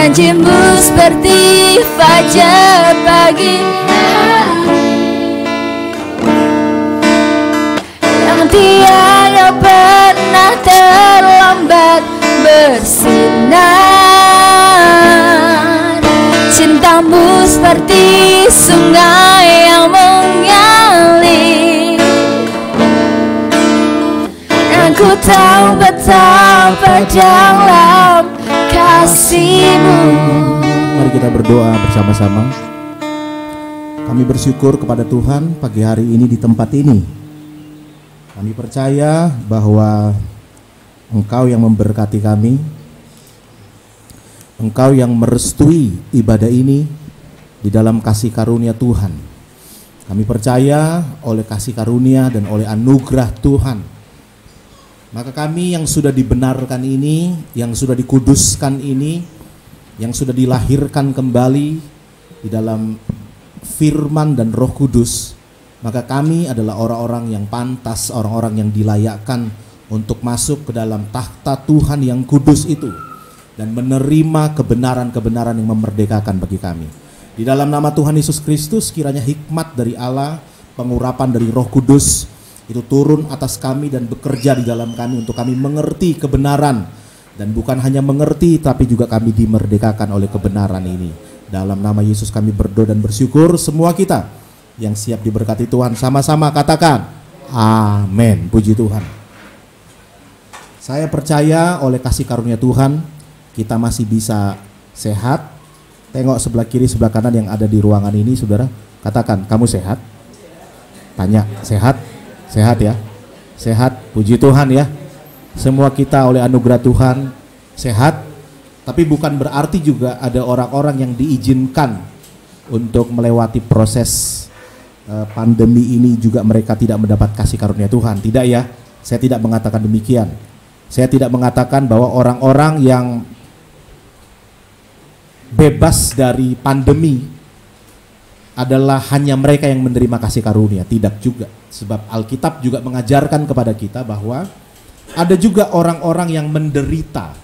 Janjimu seperti fajar pagi yang tiada pernah terlambat bersinar. Cintamu seperti sungai yang mengalir. Aku tahu betapa dalam kasih-Mu. Mari kita berdoa bersama-sama. Kami bersyukur kepada Tuhan pagi hari ini di tempat ini. Kami percaya bahwa Engkau yang memberkati kami, Engkau yang merestui ibadah ini di dalam kasih karunia Tuhan. Kami percaya oleh kasih karunia dan oleh anugerah Tuhan, maka kami yang sudah dibenarkan ini, yang sudah dikuduskan ini, yang sudah dilahirkan kembali di dalam firman dan Roh Kudus, maka kami adalah orang-orang yang pantas, orang-orang yang dilayakkan untuk masuk ke dalam takhta Tuhan yang kudus itu dan menerima kebenaran-kebenaran yang memerdekakan bagi kami. Di dalam nama Tuhan Yesus Kristus, kiranya hikmat dari Allah, pengurapan dari Roh Kudus itu turun atas kami dan bekerja di dalam kami untuk kami mengerti kebenaran, dan bukan hanya mengerti tapi juga kami dimerdekakan oleh kebenaran ini. Dalam nama Yesus kami berdoa dan bersyukur. Semua kita yang siap diberkati Tuhan sama-sama katakan amin. Puji Tuhan. Saya percaya oleh kasih karunia Tuhan kita masih bisa sehat. Tengok sebelah kiri sebelah kanan yang ada di ruangan ini, saudara. Katakan, kamu sehat? Tanya, sehat? Sehat ya, sehat, puji Tuhan ya. Semua kita oleh anugerah Tuhan sehat, tapi bukan berarti juga ada orang-orang yang diizinkan untuk melewati proses pandemi ini juga mereka tidak mendapat kasih karunia Tuhan. Tidak ya, saya tidak mengatakan demikian. Saya tidak mengatakan bahwa orang-orang yang bebas dari pandemi adalah hanya mereka yang menerima kasih karunia. Tidak juga. Sebab Alkitab juga mengajarkan kepada kita bahwa ada juga orang-orang yang menderita,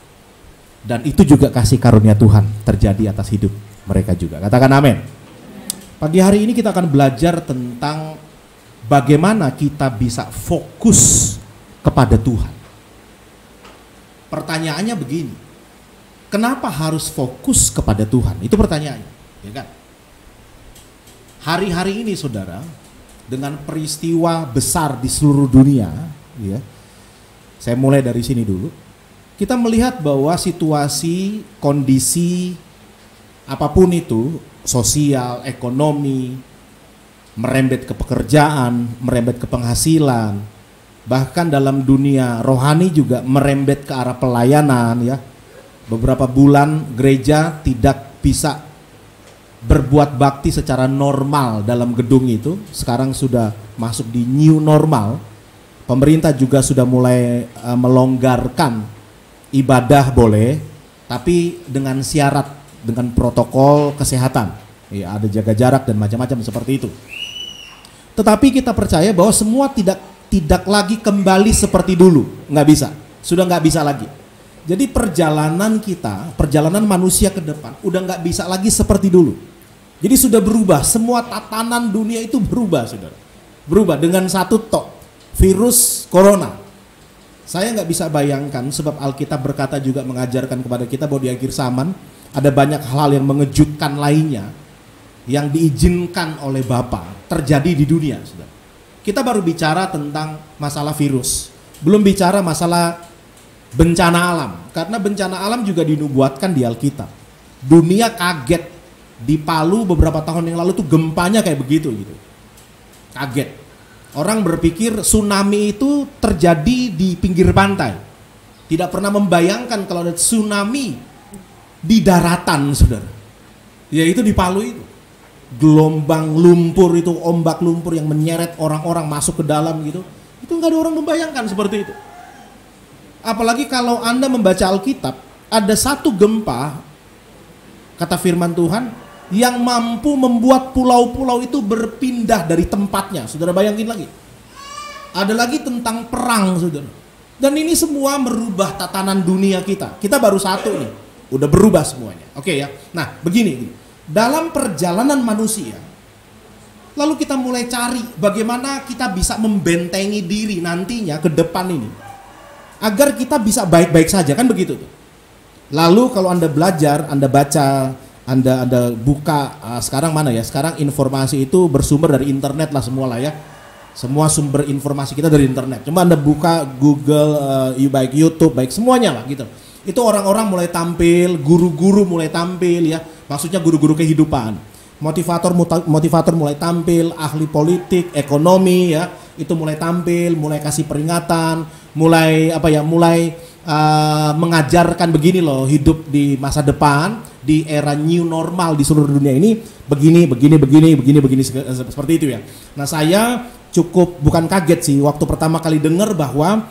dan itu juga kasih karunia Tuhan terjadi atas hidup mereka juga. Katakan amin. Pagi hari ini kita akan belajar tentang bagaimana kita bisa fokus kepada Tuhan. Pertanyaannya begini, kenapa harus fokus kepada Tuhan? Itu pertanyaannya, ya kan? Hari-hari ini saudara, dengan peristiwa besar di seluruh dunia, ya, saya mulai dari sini dulu. Kita melihat bahwa situasi, kondisi, apapun itu, sosial, ekonomi, merembet ke pekerjaan, merembet ke penghasilan, bahkan dalam dunia rohani juga merembet ke arah pelayanan, ya. Beberapa bulan gereja tidak bisa berbuat bakti secara normal dalam gedung itu. Sekarang sudah masuk di new normal. Pemerintah juga sudah mulai melonggarkan ibadah boleh, tapi dengan syarat, dengan protokol kesehatan. Ya, ada jaga jarak dan macam-macam seperti itu. Tetapi kita percaya bahwa semua tidak lagi kembali seperti dulu. Nggak bisa, sudah nggak bisa lagi. Jadi perjalanan kita, perjalanan manusia ke depan udah nggak bisa lagi seperti dulu. Jadi sudah berubah, semua tatanan dunia itu berubah, saudara. Berubah dengan satu tok, virus corona. Saya nggak bisa bayangkan, sebab Alkitab berkata juga mengajarkan kepada kita bahwa di akhir zaman ada banyak hal yang mengejutkan lainnya yang diizinkan oleh Bapa terjadi di dunia, saudara. Kita baru bicara tentang masalah virus, belum bicara masalah bencana alam, karena bencana alam juga dinubuatkan di Alkitab. Dunia kaget. Di Palu beberapa tahun yang lalu tuh gempanya kayak begitu gitu. Kaget. Orang berpikir tsunami itu terjadi di pinggir pantai. Tidak pernah membayangkan kalau ada tsunami di daratan, saudara. Yaitu di Palu itu. Gelombang lumpur itu, ombak lumpur yang menyeret orang-orang masuk ke dalam gitu. Itu nggak ada orang membayangkan seperti itu. Apalagi kalau Anda membaca Alkitab, ada satu gempa, kata firman Tuhan, yang mampu membuat pulau-pulau itu berpindah dari tempatnya. Saudara bayangin lagi. Ada lagi tentang perang, saudara. Dan ini semua merubah tatanan dunia kita. Kita baru satu nih. udah berubah semuanya. Oke ya. Nah, begini. Dalam perjalanan manusia, lalu kita mulai cari bagaimana kita bisa membentengi diri nantinya ke depan ini agar kita bisa baik-baik saja, kan begitu tuh. Lalu kalau Anda belajar, Anda baca, Anda buka, sekarang mana ya? Sekarang informasi itu bersumber dari internet lah semua lah ya. Semua sumber informasi kita dari internet. Cuma Anda buka Google, baik YouTube, baik semuanya lah gitu. Itu orang-orang mulai tampil, guru-guru mulai tampil ya. Maksudnya guru-guru kehidupan. Motivator mulai tampil, ahli politik, ekonomi ya. Itu mulai tampil, mulai kasih peringatan, mulai mengajarkan begini loh, hidup di masa depan di era new normal di seluruh dunia ini begini seperti itu ya. Nah, saya cukup bukan kaget sih waktu pertama kali dengar bahwa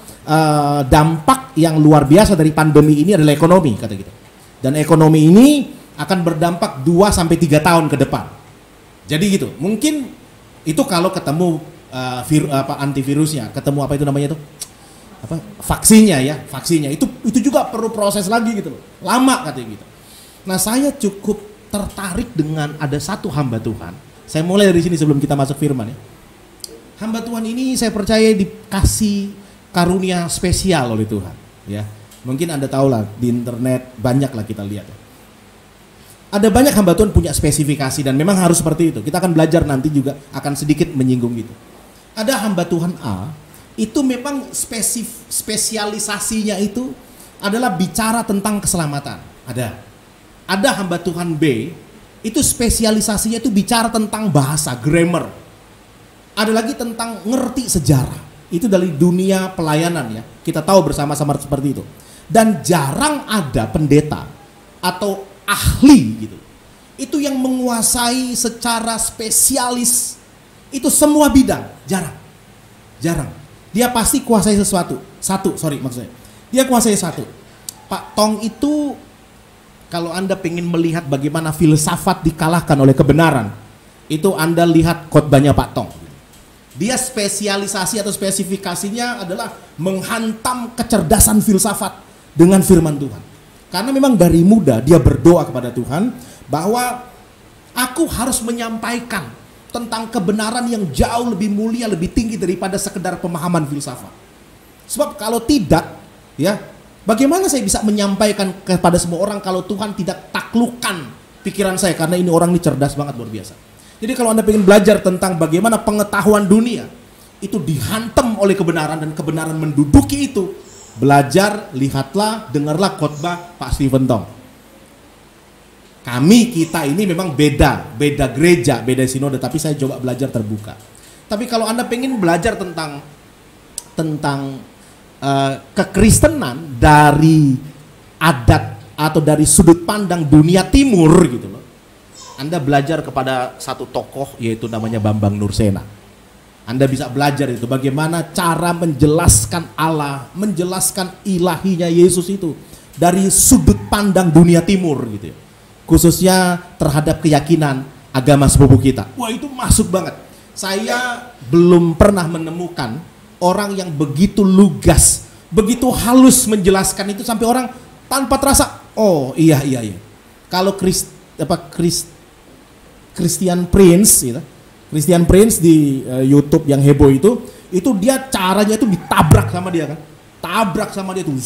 dampak yang luar biasa dari pandemi ini adalah ekonomi, kata gitu. Dan ekonomi ini akan berdampak 2 sampai 3 tahun ke depan. Jadi gitu. Mungkin itu kalau ketemu antivirusnya, ketemu apa itu namanya tuh? Vaksinnya itu juga perlu proses lagi gitu loh, lama katanya gitu. Nah, saya cukup tertarik dengan ada satu hamba Tuhan. Saya mulai dari sini sebelum kita masuk firman ya. Hamba Tuhan ini saya percaya dikasih karunia spesial oleh Tuhan ya. Mungkin Anda tahu lah, di internet banyak lah kita lihat ya. Ada banyak hamba Tuhan punya spesifikasi dan memang harus seperti itu. Kita akan belajar nanti juga akan sedikit menyinggung gitu. Ada hamba Tuhan A, itu memang spesialisasinya itu adalah bicara tentang keselamatan. Ada hamba Tuhan B, itu spesialisasinya itu bicara tentang bahasa, grammar. Ada lagi tentang ngerti sejarah. Itu dari dunia pelayanan ya. Kita tahu bersama-sama seperti itu. Dan jarang ada pendeta atau ahli gitu. Itu yang menguasai secara spesialis itu semua bidang, jarang. Dia pasti kuasai sesuatu. Dia kuasai satu. Pak Tong itu, kalau Anda pengen melihat bagaimana filsafat dikalahkan oleh kebenaran, itu Anda lihat khotbahnya Pak Tong. Dia spesialisasi atau spesifikasinya adalah menghantam kecerdasan filsafat dengan firman Tuhan. Karena memang dari muda dia berdoa kepada Tuhan bahwa aku harus menyampaikan tentang kebenaran yang jauh lebih mulia, lebih tinggi daripada sekedar pemahaman filsafat. Sebab kalau tidak, ya, bagaimana saya bisa menyampaikan kepada semua orang kalau Tuhan tidak taklukkan pikiran saya, karena ini orang ini cerdas banget, luar biasa. Jadi kalau Anda ingin belajar tentang bagaimana pengetahuan dunia itu dihantam oleh kebenaran dan kebenaran menduduki itu, belajar, lihatlah, dengarlah khotbah Pak Stephen Tong. Kita ini memang beda gereja, beda sinode, tapi saya coba belajar terbuka. Tapi kalau Anda pengen belajar tentang kekristenan dari adat atau dari sudut pandang dunia timur gitu loh, Anda belajar kepada satu tokoh yaitu namanya Bambang Nursena. Anda bisa belajar itu bagaimana cara menjelaskan Allah, menjelaskan ilahinya Yesus itu dari sudut pandang dunia timur gitu ya. Khususnya terhadap keyakinan agama sepupu kita. Wah, itu masuk banget. Saya belum pernah menemukan orang yang begitu lugas, begitu halus menjelaskan itu sampai orang tanpa terasa, oh iya. Kalau Christian Prince gitu, Christian Prince di YouTube yang heboh itu dia caranya itu ditabrak sama dia kan. Tabrak sama dia tuh,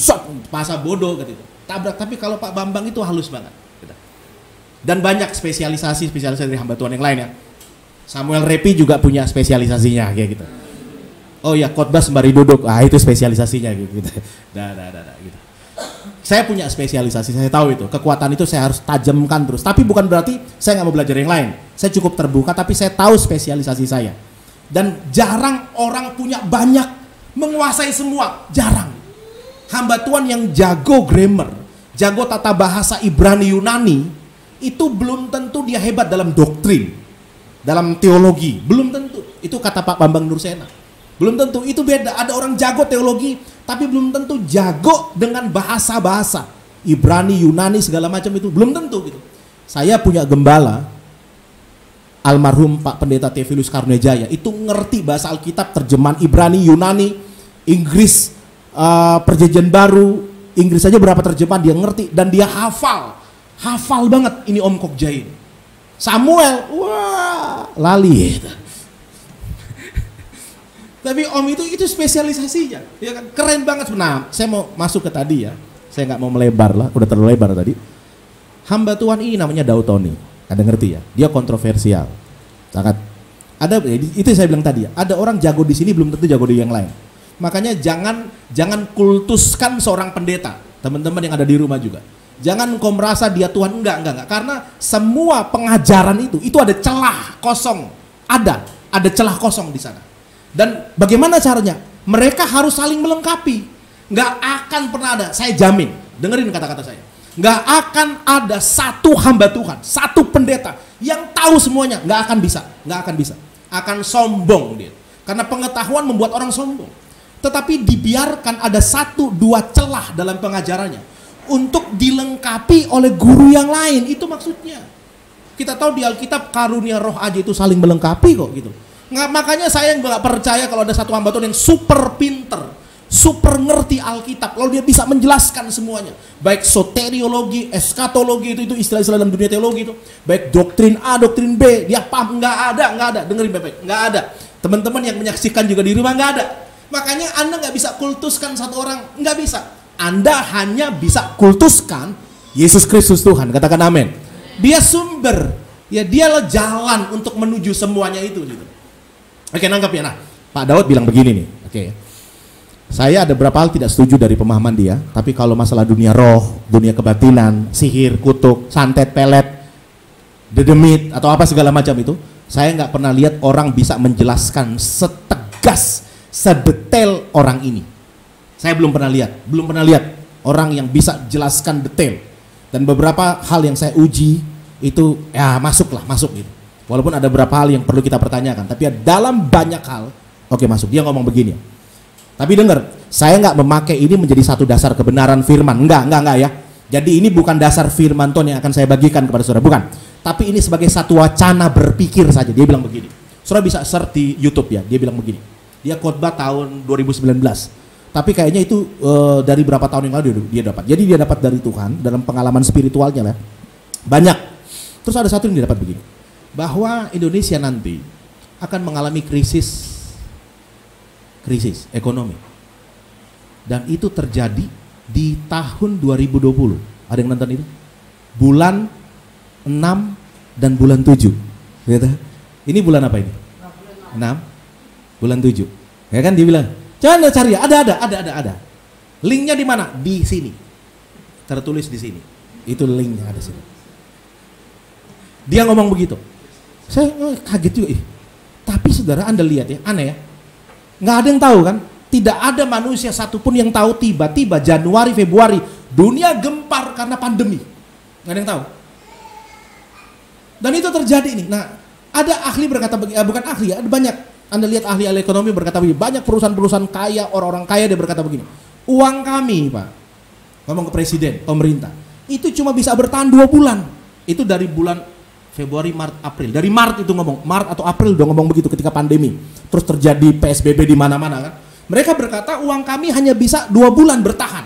masa bodoh gitu. Tabrak, tapi kalau Pak Bambang itu halus banget. Dan banyak spesialisasi dari hamba Tuhan yang lain ya. Samuel Repi juga punya spesialisasinya kayak gitu. Oh ya, khotbah sembari duduk, itu spesialisasinya gitu. Gitu. Saya punya spesialisasi, saya tahu itu. Kekuatan itu saya harus tajamkan terus. Tapi bukan berarti saya nggak mau belajar yang lain. Saya cukup terbuka, tapi saya tahu spesialisasi saya. Dan jarang orang punya banyak, menguasai semua, jarang. Hamba Tuhan yang jago grammar, jago tata bahasa Ibrani Yunani, itu belum tentu dia hebat dalam doktrin, dalam teologi, belum tentu. Itu kata Pak Bambang Nursena. Belum tentu, itu beda. Ada orang jago teologi, tapi belum tentu jago dengan bahasa-bahasa Ibrani, Yunani, segala macam itu. Belum tentu gitu. Saya punya gembala, almarhum Pak Pendeta Theophilus Karunejaya, itu ngerti bahasa Alkitab, terjemahan Ibrani, Yunani, Inggris, Perjanjian Baru, Inggris saja berapa terjemahan dia ngerti dan dia hafal banget ini Om Kok Jain. Samuel, wah, lali. Tapi Om itu spesialisasinya, ya kan, keren banget. Nah, saya mau masuk ke tadi ya, saya nggak mau melebar lah, udah terlalu lebar tadi. Hamba Tuhan ini namanya Daud Tony, ada ngerti ya? Dia kontroversial, sangat. Ada, itu saya bilang tadi ya, ada orang jago di sini belum tentu jago di yang lain. Makanya jangan kultuskan seorang pendeta, teman-teman yang ada di rumah juga. Jangan kau merasa dia Tuhan, enggak. Karena semua pengajaran itu ada celah kosong, ada celah kosong di sana. Dan bagaimana caranya? Mereka harus saling melengkapi. Nggak akan pernah ada, saya jamin, dengerin kata-kata saya. Nggak akan ada satu hamba Tuhan, satu pendeta yang tahu semuanya, nggak akan bisa. Akan sombong dia. Karena pengetahuan membuat orang sombong. Tetapi dibiarkan ada 1-2 celah dalam pengajarannya untuk dilengkapi oleh guru yang lain, itu maksudnya. Kita tahu di Alkitab karunia roh aja itu saling melengkapi kok gitu. Nggak, makanya saya nggak percaya kalau ada satu hamba Tuhan yang super pinter, super ngerti Alkitab, lalu dia bisa menjelaskan semuanya. Baik soteriologi, eskatologi, itu istilah-istilah dalam dunia teologi itu. Baik doktrin A, doktrin B, dia paham, nggak ada. Dengerin baik-baik, nggak ada. Teman-teman yang menyaksikan juga di rumah nggak ada. Makanya Anda nggak bisa kultuskan satu orang, nggak bisa. Anda hanya bisa kultuskan Yesus Kristus Tuhan, katakan amin. Dia sumber, ya dialah jalan untuk menuju semuanya itu gitu. Oke, nangkap ya. Nah, Pak Daud bilang begini nih, oke. Saya ada beberapa hal tidak setuju dari pemahaman dia, tapi kalau masalah dunia roh, dunia kebatinan, sihir, kutuk, santet, pelet, dedemit, atau apa segala macam itu, saya nggak pernah lihat orang bisa menjelaskan setegas, sedetail orang ini. Saya belum pernah lihat orang yang bisa jelaskan detail. Dan beberapa hal yang saya uji itu ya masuk gitu. Walaupun ada beberapa hal yang perlu kita pertanyakan, tapi ya dalam banyak hal, oke masuk. Dia ngomong begini. Tapi dengar, saya nggak memakai ini menjadi satu dasar kebenaran firman. Enggak ya. Jadi ini bukan dasar firman Tuhan yang akan saya bagikan kepada saudara, bukan. Tapi ini sebagai satu wacana berpikir saja. Dia bilang begini. Saudara bisa search di YouTube ya. Dia bilang begini. Dia khotbah tahun 2019. Tapi kayaknya itu dari berapa tahun yang lalu dia dapat. Jadi dia dapat dari Tuhan dalam pengalaman spiritualnya lah. Banyak. Terus ada satu yang dia dapat begini. Bahwa Indonesia nanti akan mengalami krisis ekonomi. Dan itu terjadi di tahun 2020. Ada yang nonton itu? Bulan 6 dan bulan 7. Gitu. Ini bulan apa ini? 6. Bulan 7. Ya kan dia bilang, "Jangan cari, ada. Linknya di mana? Di sini. Tertulis di sini. Itu linknya ada sini." Dia ngomong begitu. Saya kaget juga. Tapi saudara, Anda lihat ya, aneh ya. Nggak ada yang tahu kan? Tidak ada manusia satupun yang tahu tiba-tiba Januari, Februari dunia gempar karena pandemi. Nggak ada yang tahu. Dan itu terjadi nih. Nah, ada ahli berkata bukan ahli ya, ada banyak. Anda lihat ahli-ahli ekonomi berkata begini, banyak perusahaan-perusahaan kaya, orang-orang kaya dia berkata begini, uang kami Pak, ngomong ke presiden, pemerintah, itu cuma bisa bertahan 2 bulan. Itu dari bulan Februari, Maret, April. Dari Maret itu ngomong, Maret atau April udah ngomong begitu ketika pandemi. Terus terjadi PSBB di mana-mana kan. Mereka berkata uang kami hanya bisa 2 bulan bertahan.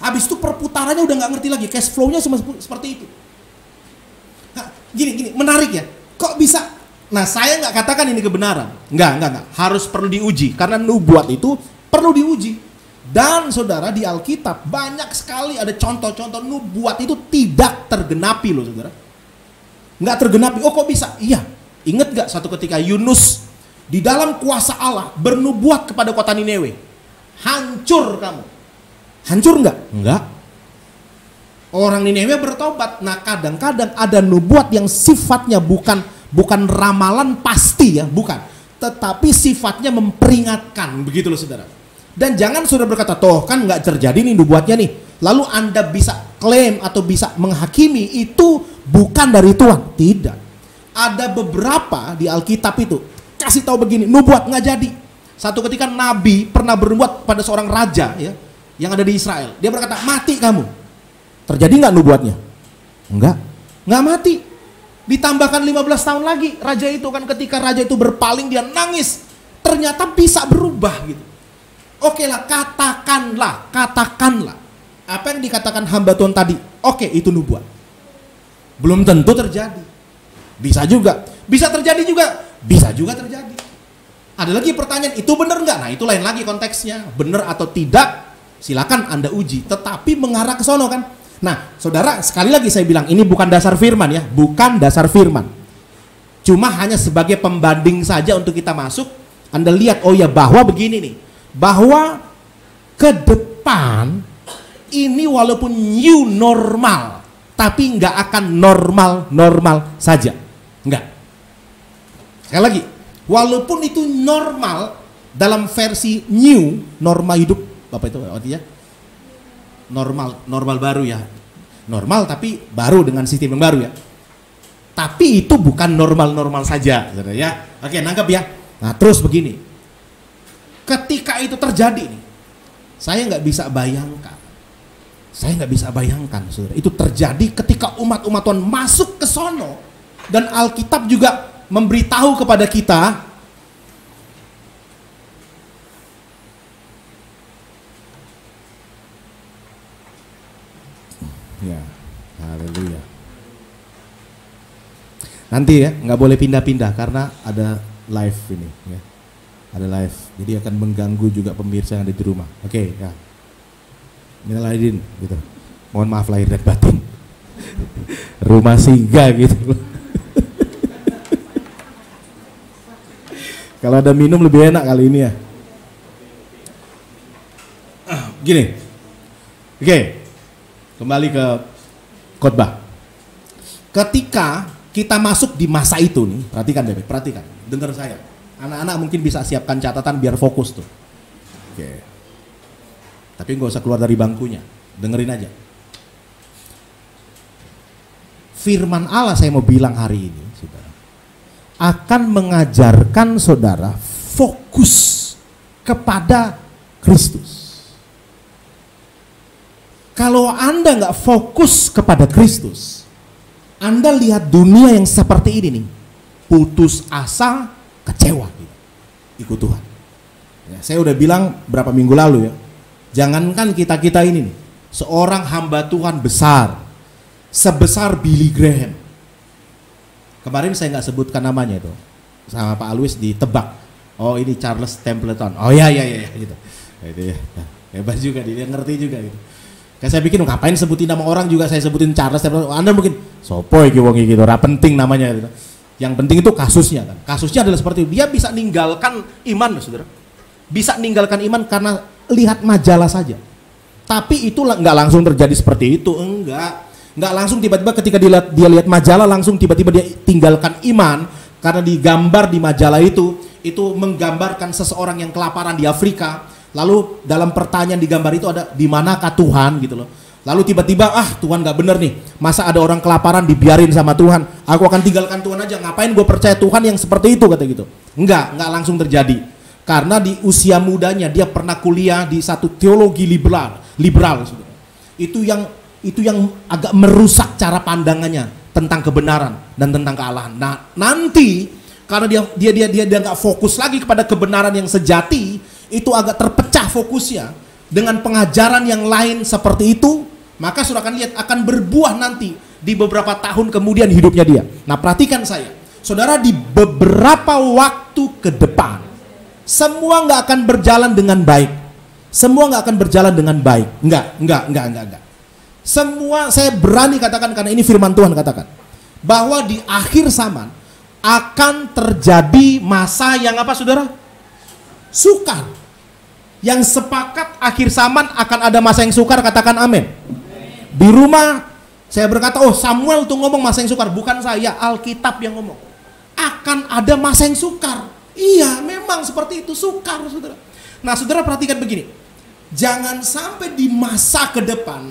Habis itu perputarannya udah nggak ngerti lagi, cash flow-nya seperti itu. Nah, gini, menarik ya. Kok bisa? Nah, saya nggak katakan ini kebenaran. Nggak. Harus perlu diuji. Karena nubuat itu perlu diuji. Dan saudara, di Alkitab banyak sekali ada contoh-contoh nubuat itu tidak tergenapi loh saudara. Nggak tergenapi. Oh kok bisa? Iya. Ingat nggak satu ketika Yunus di dalam kuasa Allah bernubuat kepada kota Nineve. Hancur kamu. Hancur nggak? Nggak. Orang Nineve bertobat. Nah kadang-kadang ada nubuat yang sifatnya bukan ramalan pasti ya, bukan. Tetapi sifatnya memperingatkan, begitu loh saudara. Dan jangan saudara berkata, toh kan nggak terjadi nih nubuatnya nih. Lalu Anda bisa klaim atau bisa menghakimi itu bukan dari Tuhan. Tidak. Ada beberapa di Alkitab itu kasih tahu begini, nubuat nggak jadi. Satu ketika Nabi pernah bernubuat pada seorang raja ya, yang ada di Israel. Dia berkata, mati kamu. Terjadi nggak nubuatnya? Nggak mati. Ditambahkan 15 tahun lagi, raja itu kan ketika raja itu berpaling dia nangis. Ternyata bisa berubah gitu. Oke lah, katakanlah. Apa yang dikatakan hamba Tuhan tadi, oke, itu nubuat. Belum tentu terjadi. Bisa juga. Bisa terjadi juga. Bisa juga terjadi. Ada lagi pertanyaan, itu benar nggak? Nah, itu lain lagi konteksnya. Benar atau tidak, silakan Anda uji. Tetapi mengarah ke sono kan. Nah, saudara, sekali lagi saya bilang, ini bukan dasar firman ya. Bukan dasar firman. Cuma hanya sebagai pembanding saja untuk kita masuk. Anda lihat, oh ya, bahwa begini nih. Bahwa ke depan ini walaupun new normal, tapi nggak akan normal saja, nggak. Sekali lagi, walaupun itu normal dalam versi new, norma hidup, apa itu artinya? Normal baru ya, normal tapi baru dengan sistem yang baru ya. Tapi itu bukan normal saja, ya. Oke, nangkep ya. Nah, terus begini, ketika itu terjadi nih, saya nggak bisa bayangkan. Saudara, itu terjadi ketika umat-umat Tuhan masuk ke sono, dan Alkitab juga memberitahu kepada kita ya, haleluya. Nanti ya, nggak boleh pindah-pindah karena ada live ini ya. Ada live, jadi akan mengganggu juga pemirsa yang ada di rumah. Oke, ya. Minal aidin gitu. Mohon maaf lahir dan batin. Rumah singgah gitu. Kalau ada minum lebih enak kali ini ya. Gini. Oke. Kembali ke khotbah. Ketika kita masuk di masa itu nih, perhatikan Bebek, perhatikan. Dengar saya. Anak-anak mungkin bisa siapkan catatan biar fokus tuh. Oke. Tapi nggak usah keluar dari bangkunya, dengerin aja. Firman Allah saya mau bilang hari ini, saudara, akan mengajarkan saudara fokus kepada Kristus. Kalau Anda nggak fokus kepada Kristus, Anda lihat dunia yang seperti ini nih, putus asa, kecewa gitu. Ikut Tuhan. Ya, saya udah bilang berapa minggu lalu ya. Jangankan kita ini nih, seorang hamba Tuhan besar, sebesar Billy Graham. Kemarin saya nggak sebutkan namanya itu, sama Pak Alwis ditebak. Oh ini Charles Templeton. Oh ya gitu. Itu ya, hebat juga dia ngerti juga gitu. Kayak saya bikin ngapain sebutin nama orang juga saya sebutin Charles Templeton. Anda mungkin sopoy wong gitu, ora penting namanya gitu. Yang penting itu kasusnya kan. Kasusnya adalah seperti itu. Dia bisa ninggalkan iman, saudara. Bisa ninggalkan iman karena lihat majalah saja. Tapi itu nggak langsung terjadi seperti itu, nggak langsung tiba-tiba ketika dia lihat majalah langsung tiba-tiba dia tinggalkan iman karena digambar di majalah itu menggambarkan seseorang yang kelaparan di Afrika. Lalu dalam pertanyaan di gambar itu ada di manakah Tuhan gitu loh. Lalu tiba-tiba Tuhan nggak bener nih, masa ada orang kelaparan dibiarin sama Tuhan? Aku akan tinggalkan Tuhan aja. Ngapain gue percaya Tuhan yang seperti itu kata gitu? Nggak langsung terjadi. Karena di usia mudanya dia pernah kuliah di satu teologi liberal. Itu yang agak merusak cara pandangannya tentang kebenaran dan tentang kealahan. Nah, nanti karena dia nggak fokus lagi kepada kebenaran yang sejati, itu agak terpecah fokusnya dengan pengajaran yang lain seperti itu, maka saudara akan lihat akan berbuah nanti di beberapa tahun kemudian hidupnya dia. Nah, perhatikan saya. Saudara, di beberapa waktu ke depan semua nggak akan berjalan dengan baik. Semua nggak akan berjalan dengan baik. Enggak. Semua saya berani katakan karena ini firman Tuhan katakan bahwa di akhir zaman akan terjadi masa yang apa, saudara? Sukar. Yang sepakat akhir zaman akan ada masa yang sukar, katakan amin. Di rumah saya berkata, oh Samuel tuh ngomong masa yang sukar, bukan saya, Alkitab yang ngomong. Akan ada masa yang sukar. Iya, memang seperti itu, sukar, saudara. Nah, saudara perhatikan begini. Jangan sampai di masa ke depan,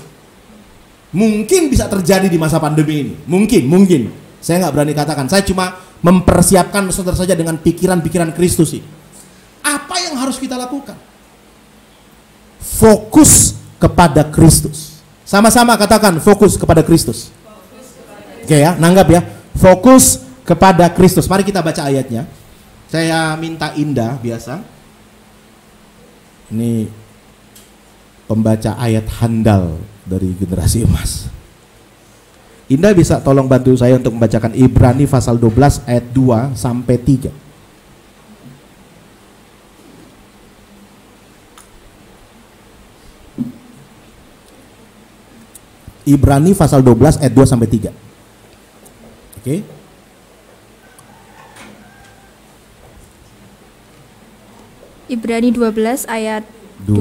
mungkin bisa terjadi di masa pandemi ini. Mungkin. Saya nggak berani katakan. Saya cuma mempersiapkan saudara saja dengan pikiran-pikiran Kristus ini. Apa yang harus kita lakukan? Fokus kepada Kristus. Sama-sama katakan, fokus kepada Kristus. Oke ya, nanggap ya. Fokus kepada Kristus. Mari kita baca ayatnya. Saya minta Indah biasa. Ini pembaca ayat handal dari generasi emas. Indah bisa tolong bantu saya untuk membacakan Ibrani pasal 12 ayat 2 sampai 3. Ibrani pasal 12 ayat 2 sampai 3. Oke. Ibrani 12 ayat 2.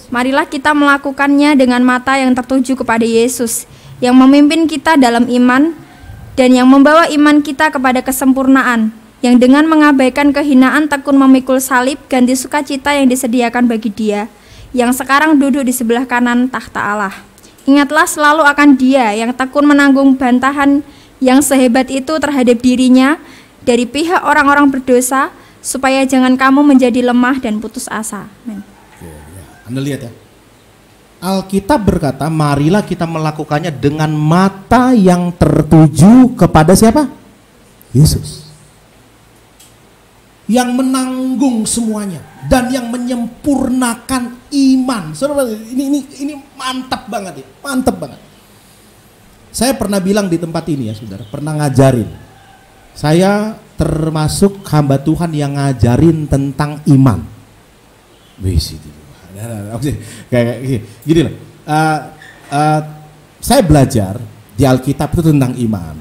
2. Marilah kita melakukannya dengan mata yang tertuju kepada Yesus, yang memimpin kita dalam iman dan yang membawa iman kita kepada kesempurnaan, yang dengan mengabaikan kehinaan tekun memikul salib ganti sukacita yang disediakan bagi Dia, yang sekarang duduk di sebelah kanan tahta Allah. Ingatlah selalu akan Dia yang tekun menanggung bantahan yang sehebat itu terhadap dirinya dari pihak orang-orang berdosa, supaya jangan kamu menjadi lemah dan putus asa. Amin. Anda lihat ya, Alkitab berkata marilah kita melakukannya dengan mata yang tertuju kepada siapa? Yesus, yang menanggung semuanya dan yang menyempurnakan iman. Saudara, ini mantap banget ya, mantap banget. Saya pernah bilang di tempat ini ya saudara, pernah ngajarin. Saya termasuk hamba Tuhan yang ngajarin tentang iman. Kayak gini lah. Saya belajar di Alkitab itu tentang iman.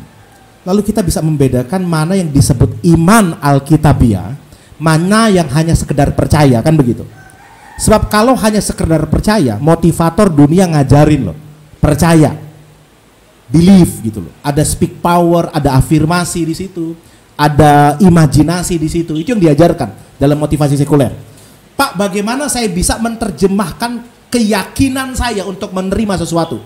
Lalu kita bisa membedakan mana yang disebut iman Alkitabiah, mana yang hanya sekedar percaya, kan begitu. Sebab kalau hanya sekedar percaya, motivator dunia ngajarin loh, percaya, believe gitu loh. Ada speak power, ada afirmasi di situ, ada imajinasi di situ. Itu yang diajarkan dalam motivasi sekuler. Pak, bagaimana saya bisa menerjemahkan keyakinan saya untuk menerima sesuatu,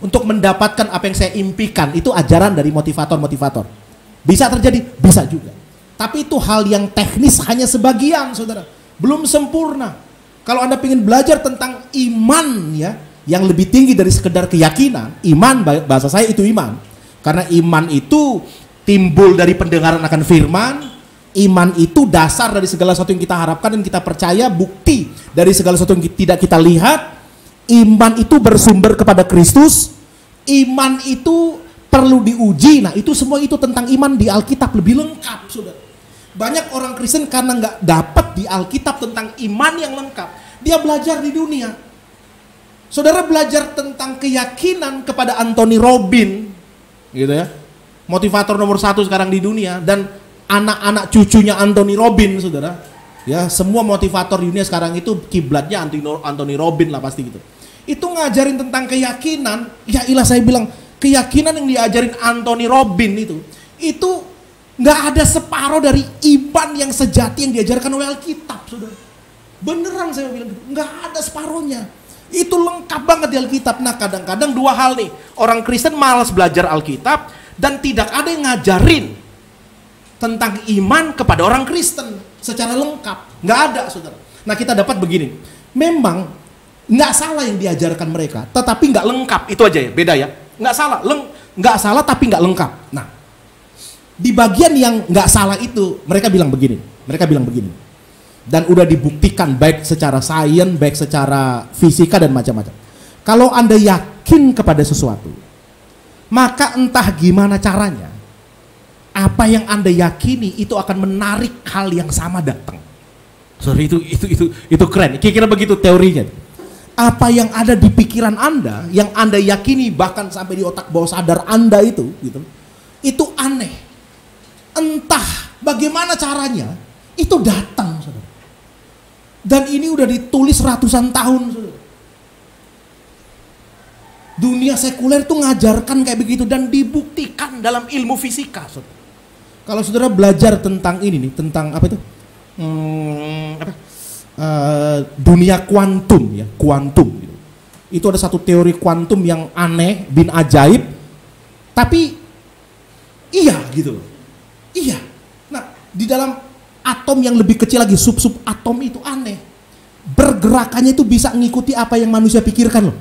untuk mendapatkan apa yang saya impikan? Itu ajaran dari motivator-motivator. Bisa terjadi, bisa juga. Tapi itu hal yang teknis, hanya sebagian, saudara. Belum sempurna. Kalau Anda ingin belajar tentang iman ya, yang lebih tinggi dari sekedar keyakinan, iman, bahasa saya itu iman. Karena iman itu timbul dari pendengaran akan firman. Iman itu dasar dari segala sesuatu yang kita harapkan dan kita percaya, bukti dari segala sesuatu yang tidak kita lihat. Iman itu bersumber kepada Kristus. Iman itu perlu diuji. Nah, itu semua itu tentang iman di Alkitab lebih lengkap, saudara. Banyak orang Kristen karena nggak dapat di Alkitab tentang iman yang lengkap, dia belajar di dunia. Saudara belajar tentang keyakinan kepada Anthony Robbins, gitu ya, motivator nomor 1 sekarang di dunia, dan anak-anak cucunya Anthony Robbins, saudara. Ya, semua motivator di dunia sekarang itu kiblatnya Anthony Robbins lah pasti gitu. Itu ngajarin tentang keyakinan. Ya ilah, saya bilang keyakinan yang diajarin Anthony Robbins itu nggak ada separuh dari iman yang sejati yang diajarkan oleh Alkitab, saudara. Beneran saya bilang gitu, nggak ada separuhnya. Itu lengkap banget di Alkitab. Nah, kadang-kadang dua hal nih, orang Kristen malas belajar Alkitab dan tidak ada yang ngajarin tentang iman kepada orang Kristen secara lengkap. Nggak ada, saudara. Nah, kita dapat begini, memang nggak salah yang diajarkan mereka, tetapi nggak lengkap. Itu aja ya, beda ya. Nggak salah, nggak salah tapi nggak lengkap. Nah, di bagian yang nggak salah itu mereka bilang begini, dan udah dibuktikan baik secara sains, baik secara fisika dan macam-macam. Kalau Anda yakin kepada sesuatu, maka entah gimana caranya, apa yang Anda yakini itu akan menarik hal yang sama datang. Sorry, itu keren. Kira-kira begitu teorinya. Apa yang ada di pikiran Anda, yang Anda yakini bahkan sampai di otak bawah sadar Anda itu, gitu, itu aneh. Entah bagaimana caranya, itu datang, saudara. Dan ini udah ditulis ratusan tahun, saudara. Dunia sekuler tuh ngajarkan kayak begitu dan dibuktikan dalam ilmu fisika, saudara. Kalau saudara belajar tentang ini nih, tentang apa itu? Dunia kuantum ya, kuantum gitu. Itu ada satu teori kuantum yang aneh, bin ajaib, tapi iya gitu loh. Iya. Nah, di dalam atom yang lebih kecil lagi, sub-sub atom itu aneh. Bergerakannya itu bisa mengikuti apa yang manusia pikirkan loh.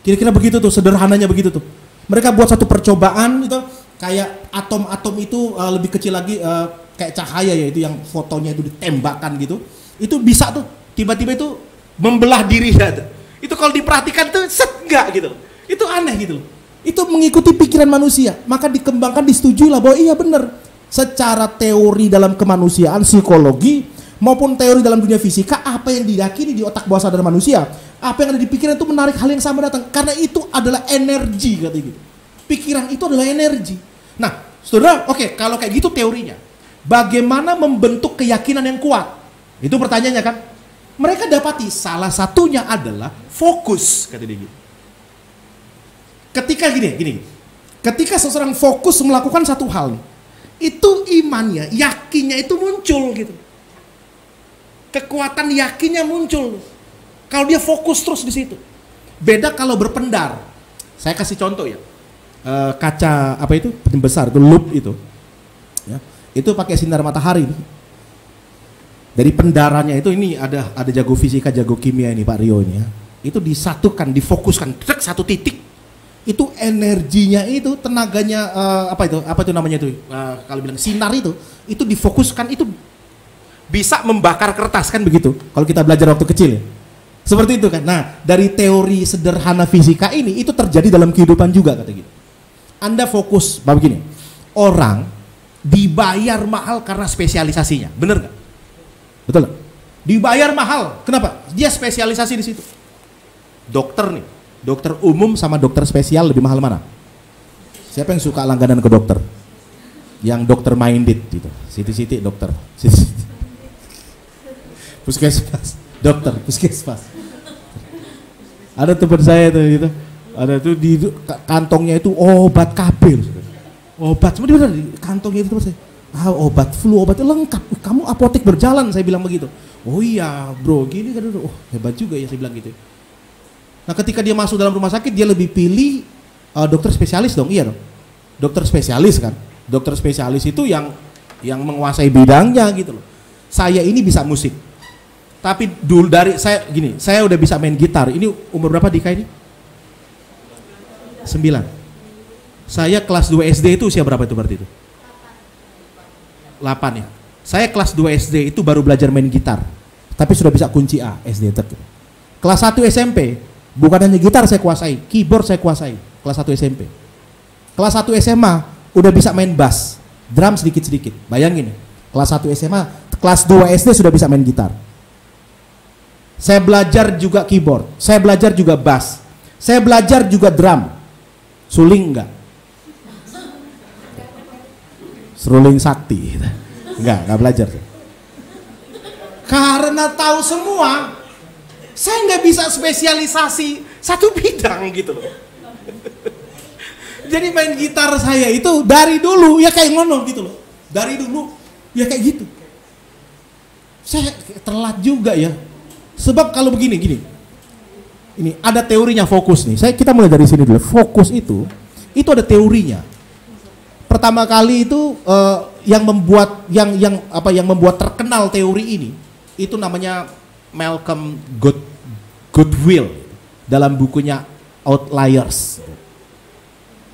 Kira-kira begitu tuh, sederhananya begitu tuh. Mereka buat satu percobaan itu, kayak atom-atom itu lebih kecil lagi, kayak cahaya ya, itu yang fotonya itu ditembakkan gitu. Itu bisa tuh tiba-tiba itu membelah diri ya. Itu kalau diperhatikan tuh enggak gitu loh. Itu aneh gitu loh. Itu mengikuti pikiran manusia. Maka dikembangkan, disetujui lah bahwa iya benar. Secara teori dalam kemanusiaan, psikologi, maupun teori dalam dunia fisika, apa yang diyakini di otak bawah sadar manusia, apa yang ada di pikiran itu menarik hal yang sama datang. Karena itu adalah energi, katanya gitu. Pikiran itu adalah energi. Nah, saudara, oke, kalau kayak gitu teorinya, bagaimana membentuk keyakinan yang kuat? Itu pertanyaannya kan. Mereka dapati salah satunya adalah fokus, kata dia gitu. Ketika gini, ketika seseorang fokus melakukan satu hal, itu imannya, yakinnya itu muncul gitu. Kekuatan yakinnya muncul. Kalau dia fokus terus di situ. Beda kalau berpendar. Saya kasih contoh ya. Kaca apa itu besar itu loop itu. Ya, itu pakai sinar matahari. Dari pendarannya itu ini ada jago fisika, jago kimia ini Pak Rio ini ya. Itu disatukan, difokuskan satu titik. Itu energinya itu, tenaganya apa itu namanya itu? Kalau bilang sinar itu difokuskan, itu bisa membakar kertas kan begitu. Kalau kita belajar waktu kecil ya. Seperti itu kan. Nah, dari teori sederhana fisika ini itu terjadi dalam kehidupan juga kata gitu. Anda fokus, begini. Orang dibayar mahal karena spesialisasinya. Bener nggak? Betul nggak? Dibayar mahal. Kenapa? Dia spesialisasi di situ. Dokter nih, dokter umum sama dokter spesial lebih mahal mana? Siapa yang suka langganan ke dokter? Yang dokter minded gitu. Siti-siti dokter. Siti-siti. Puskesmas, dokter, puskesmas. Ada teman saya tuh gitu. Ada tuh di kantongnya itu obat KB. Obat, cuma benar di kantongnya itu saya. Obat flu, obatnya lengkap. Kamu apotek berjalan, saya bilang begitu. Oh iya bro, gini kan. Oh hebat juga ya, saya bilang gitu. Nah ketika dia masuk dalam rumah sakit, dia lebih pilih dokter spesialis dong, iya dong. Dokter spesialis kan. Dokter spesialis itu yang menguasai bidangnya gitu loh. Saya ini bisa musik. Tapi dulu dari saya udah bisa main gitar. Ini umur berapa Dika ini? 9. Saya kelas 2 SD itu usia berapa itu berarti itu? 8 ya. Saya kelas 2 SD itu baru belajar main gitar. Tapi sudah bisa kunci A SD. Kelas 1 SMP, bukan hanya gitar saya kuasai, keyboard saya kuasai. Kelas 1 SMP. Kelas 1 SMA udah bisa main bass, drum sedikit-sedikit. Bayangin, kelas 1 SMA, kelas 2 SD sudah bisa main gitar. Saya belajar juga keyboard, saya belajar juga bass, saya belajar juga drum. Suling enggak? Seruling sakti. Enggak belajar. Karena tahu semua, saya nggak bisa spesialisasi satu bidang gitu loh. Jadi main gitar saya itu dari dulu ya kayak ngono gitu loh. Dari dulu ya kayak gitu. Saya telat juga ya. Sebab kalau begini, ini ada teorinya fokus nih. Kita mulai dari sini dulu. Fokus itu ada teorinya. Pertama kali itu yang membuat terkenal teori ini itu namanya Malcolm Gladwell dalam bukunya Outliers.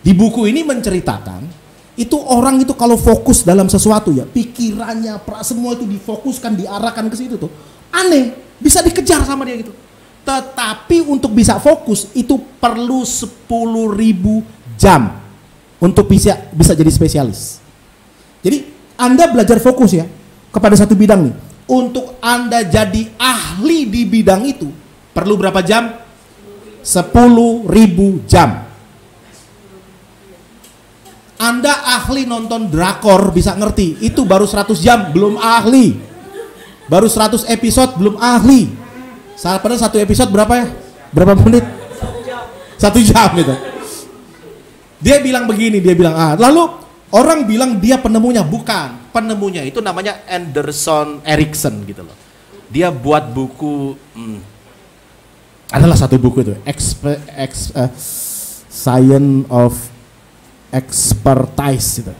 Di buku ini menceritakan itu orang itu kalau fokus dalam sesuatu ya, pikirannya, semua itu difokuskan, diarahkan ke situ tuh. Aneh, bisa dikejar sama dia gitu. Tetapi untuk bisa fokus itu perlu 10.000 jam untuk bisa jadi spesialis. Jadi Anda belajar fokus ya kepada satu bidang nih. Untuk Anda jadi ahli di bidang itu perlu berapa jam? 10.000 jam. Anda ahli nonton drakor bisa ngerti, itu baru 100 jam belum ahli. Baru 100 episode belum ahli. Padahal satu episode berapa ya? Berapa menit? 1 jam itu. Dia bilang begini, lalu orang bilang dia penemunya, bukan. Penemunya itu namanya Anderson Erickson gitu loh. Dia buat buku, adalah satu buku itu, Science of Expertise gitu.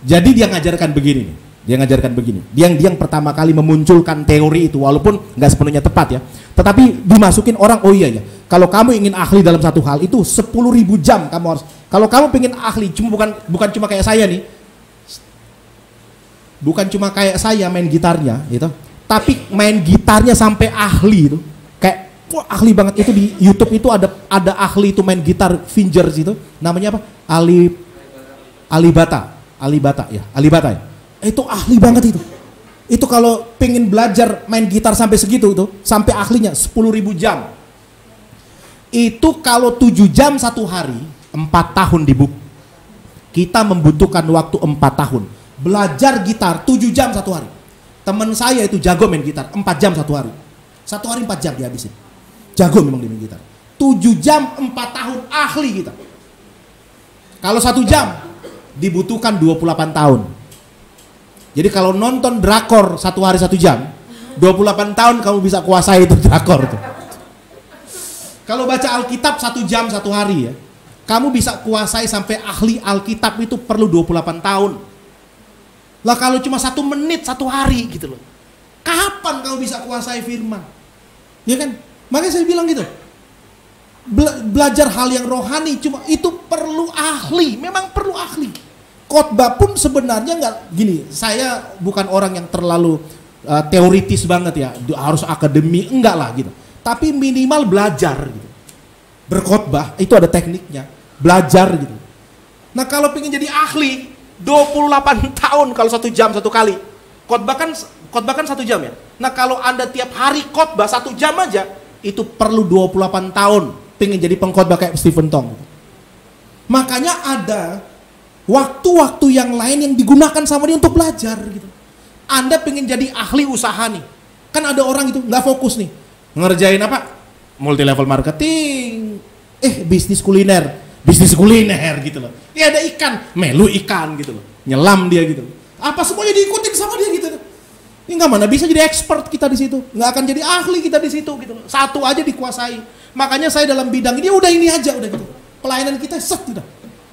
Jadi dia ngajarkan begini. Dia yang pertama kali memunculkan teori itu, walaupun nggak sepenuhnya tepat ya. Tetapi dimasukin orang, oh iya ya. Kalau kamu ingin ahli dalam satu hal itu 10.000 jam kamu harus. Kalau kamu pengen ahli, bukan cuma kayak saya nih. Bukan cuma kayak saya main gitarnya gitu. Tapi main gitarnya sampai ahli itu. Kayak Wah, ahli banget. Itu di YouTube itu ada ahli itu main gitar fingers itu. Namanya apa? Alibata ya. Itu ahli banget itu. Itu kalau pengen belajar main gitar sampai segitu itu, sampai ahlinya 10.000 jam. Itu kalau 7 jam satu hari, 4 tahun di buku. Kita membutuhkan waktu 4 tahun. Belajar gitar 7 jam satu hari. Teman saya itu jago main gitar 4 jam satu hari. Satu hari 4 jam dihabisin. Jago memang dia main gitar. 7 jam 4 tahun ahli kita. Kalau 1 jam dibutuhkan 28 tahun. Jadi kalau nonton drakor 1 hari 1 jam, 28 tahun kamu bisa kuasai itu drakor itu. Kalau baca Alkitab 1 jam 1 hari ya, kamu bisa kuasai sampai ahli Alkitab itu perlu 28 tahun. Lah kalau cuma 1 menit 1 hari gitu loh. Kapan kamu bisa kuasai firman? Ya kan? Makanya saya bilang gitu. Belajar hal yang rohani cuma itu perlu ahli, memang perlu ahli. Khotbah pun sebenarnya nggak gini, saya bukan orang yang terlalu teoritis banget ya, harus akademi, enggak lah gitu. Tapi minimal belajar gitu. Berkhotbah itu ada tekniknya, belajar gitu. Nah kalau pengen jadi ahli, 28 tahun kalau 1 jam 1 kali. Khotbah kan 1 jam ya. Nah kalau Anda tiap hari khotbah 1 jam aja, itu perlu 28 tahun pengen jadi pengkhotbah kayak Stephen Tong. Makanya ada waktu-waktu yang lain yang digunakan sama dia untuk belajar gitu. Anda pengen jadi ahli usaha nih. Kan ada orang itu nggak fokus nih. Ngerjain apa? Multi level marketing. Bisnis kuliner gitu loh. Ya ada ikan, melu ikan gitu loh. Nyelam dia gitu loh. Apa semuanya diikutin sama dia gitu loh. Ini nggak mana bisa jadi expert kita di situ. Nggak akan jadi ahli kita di situ gitu loh. Satu aja dikuasai. Makanya saya dalam bidang ini udah ini aja udah gitu. Pelayanan kita udah.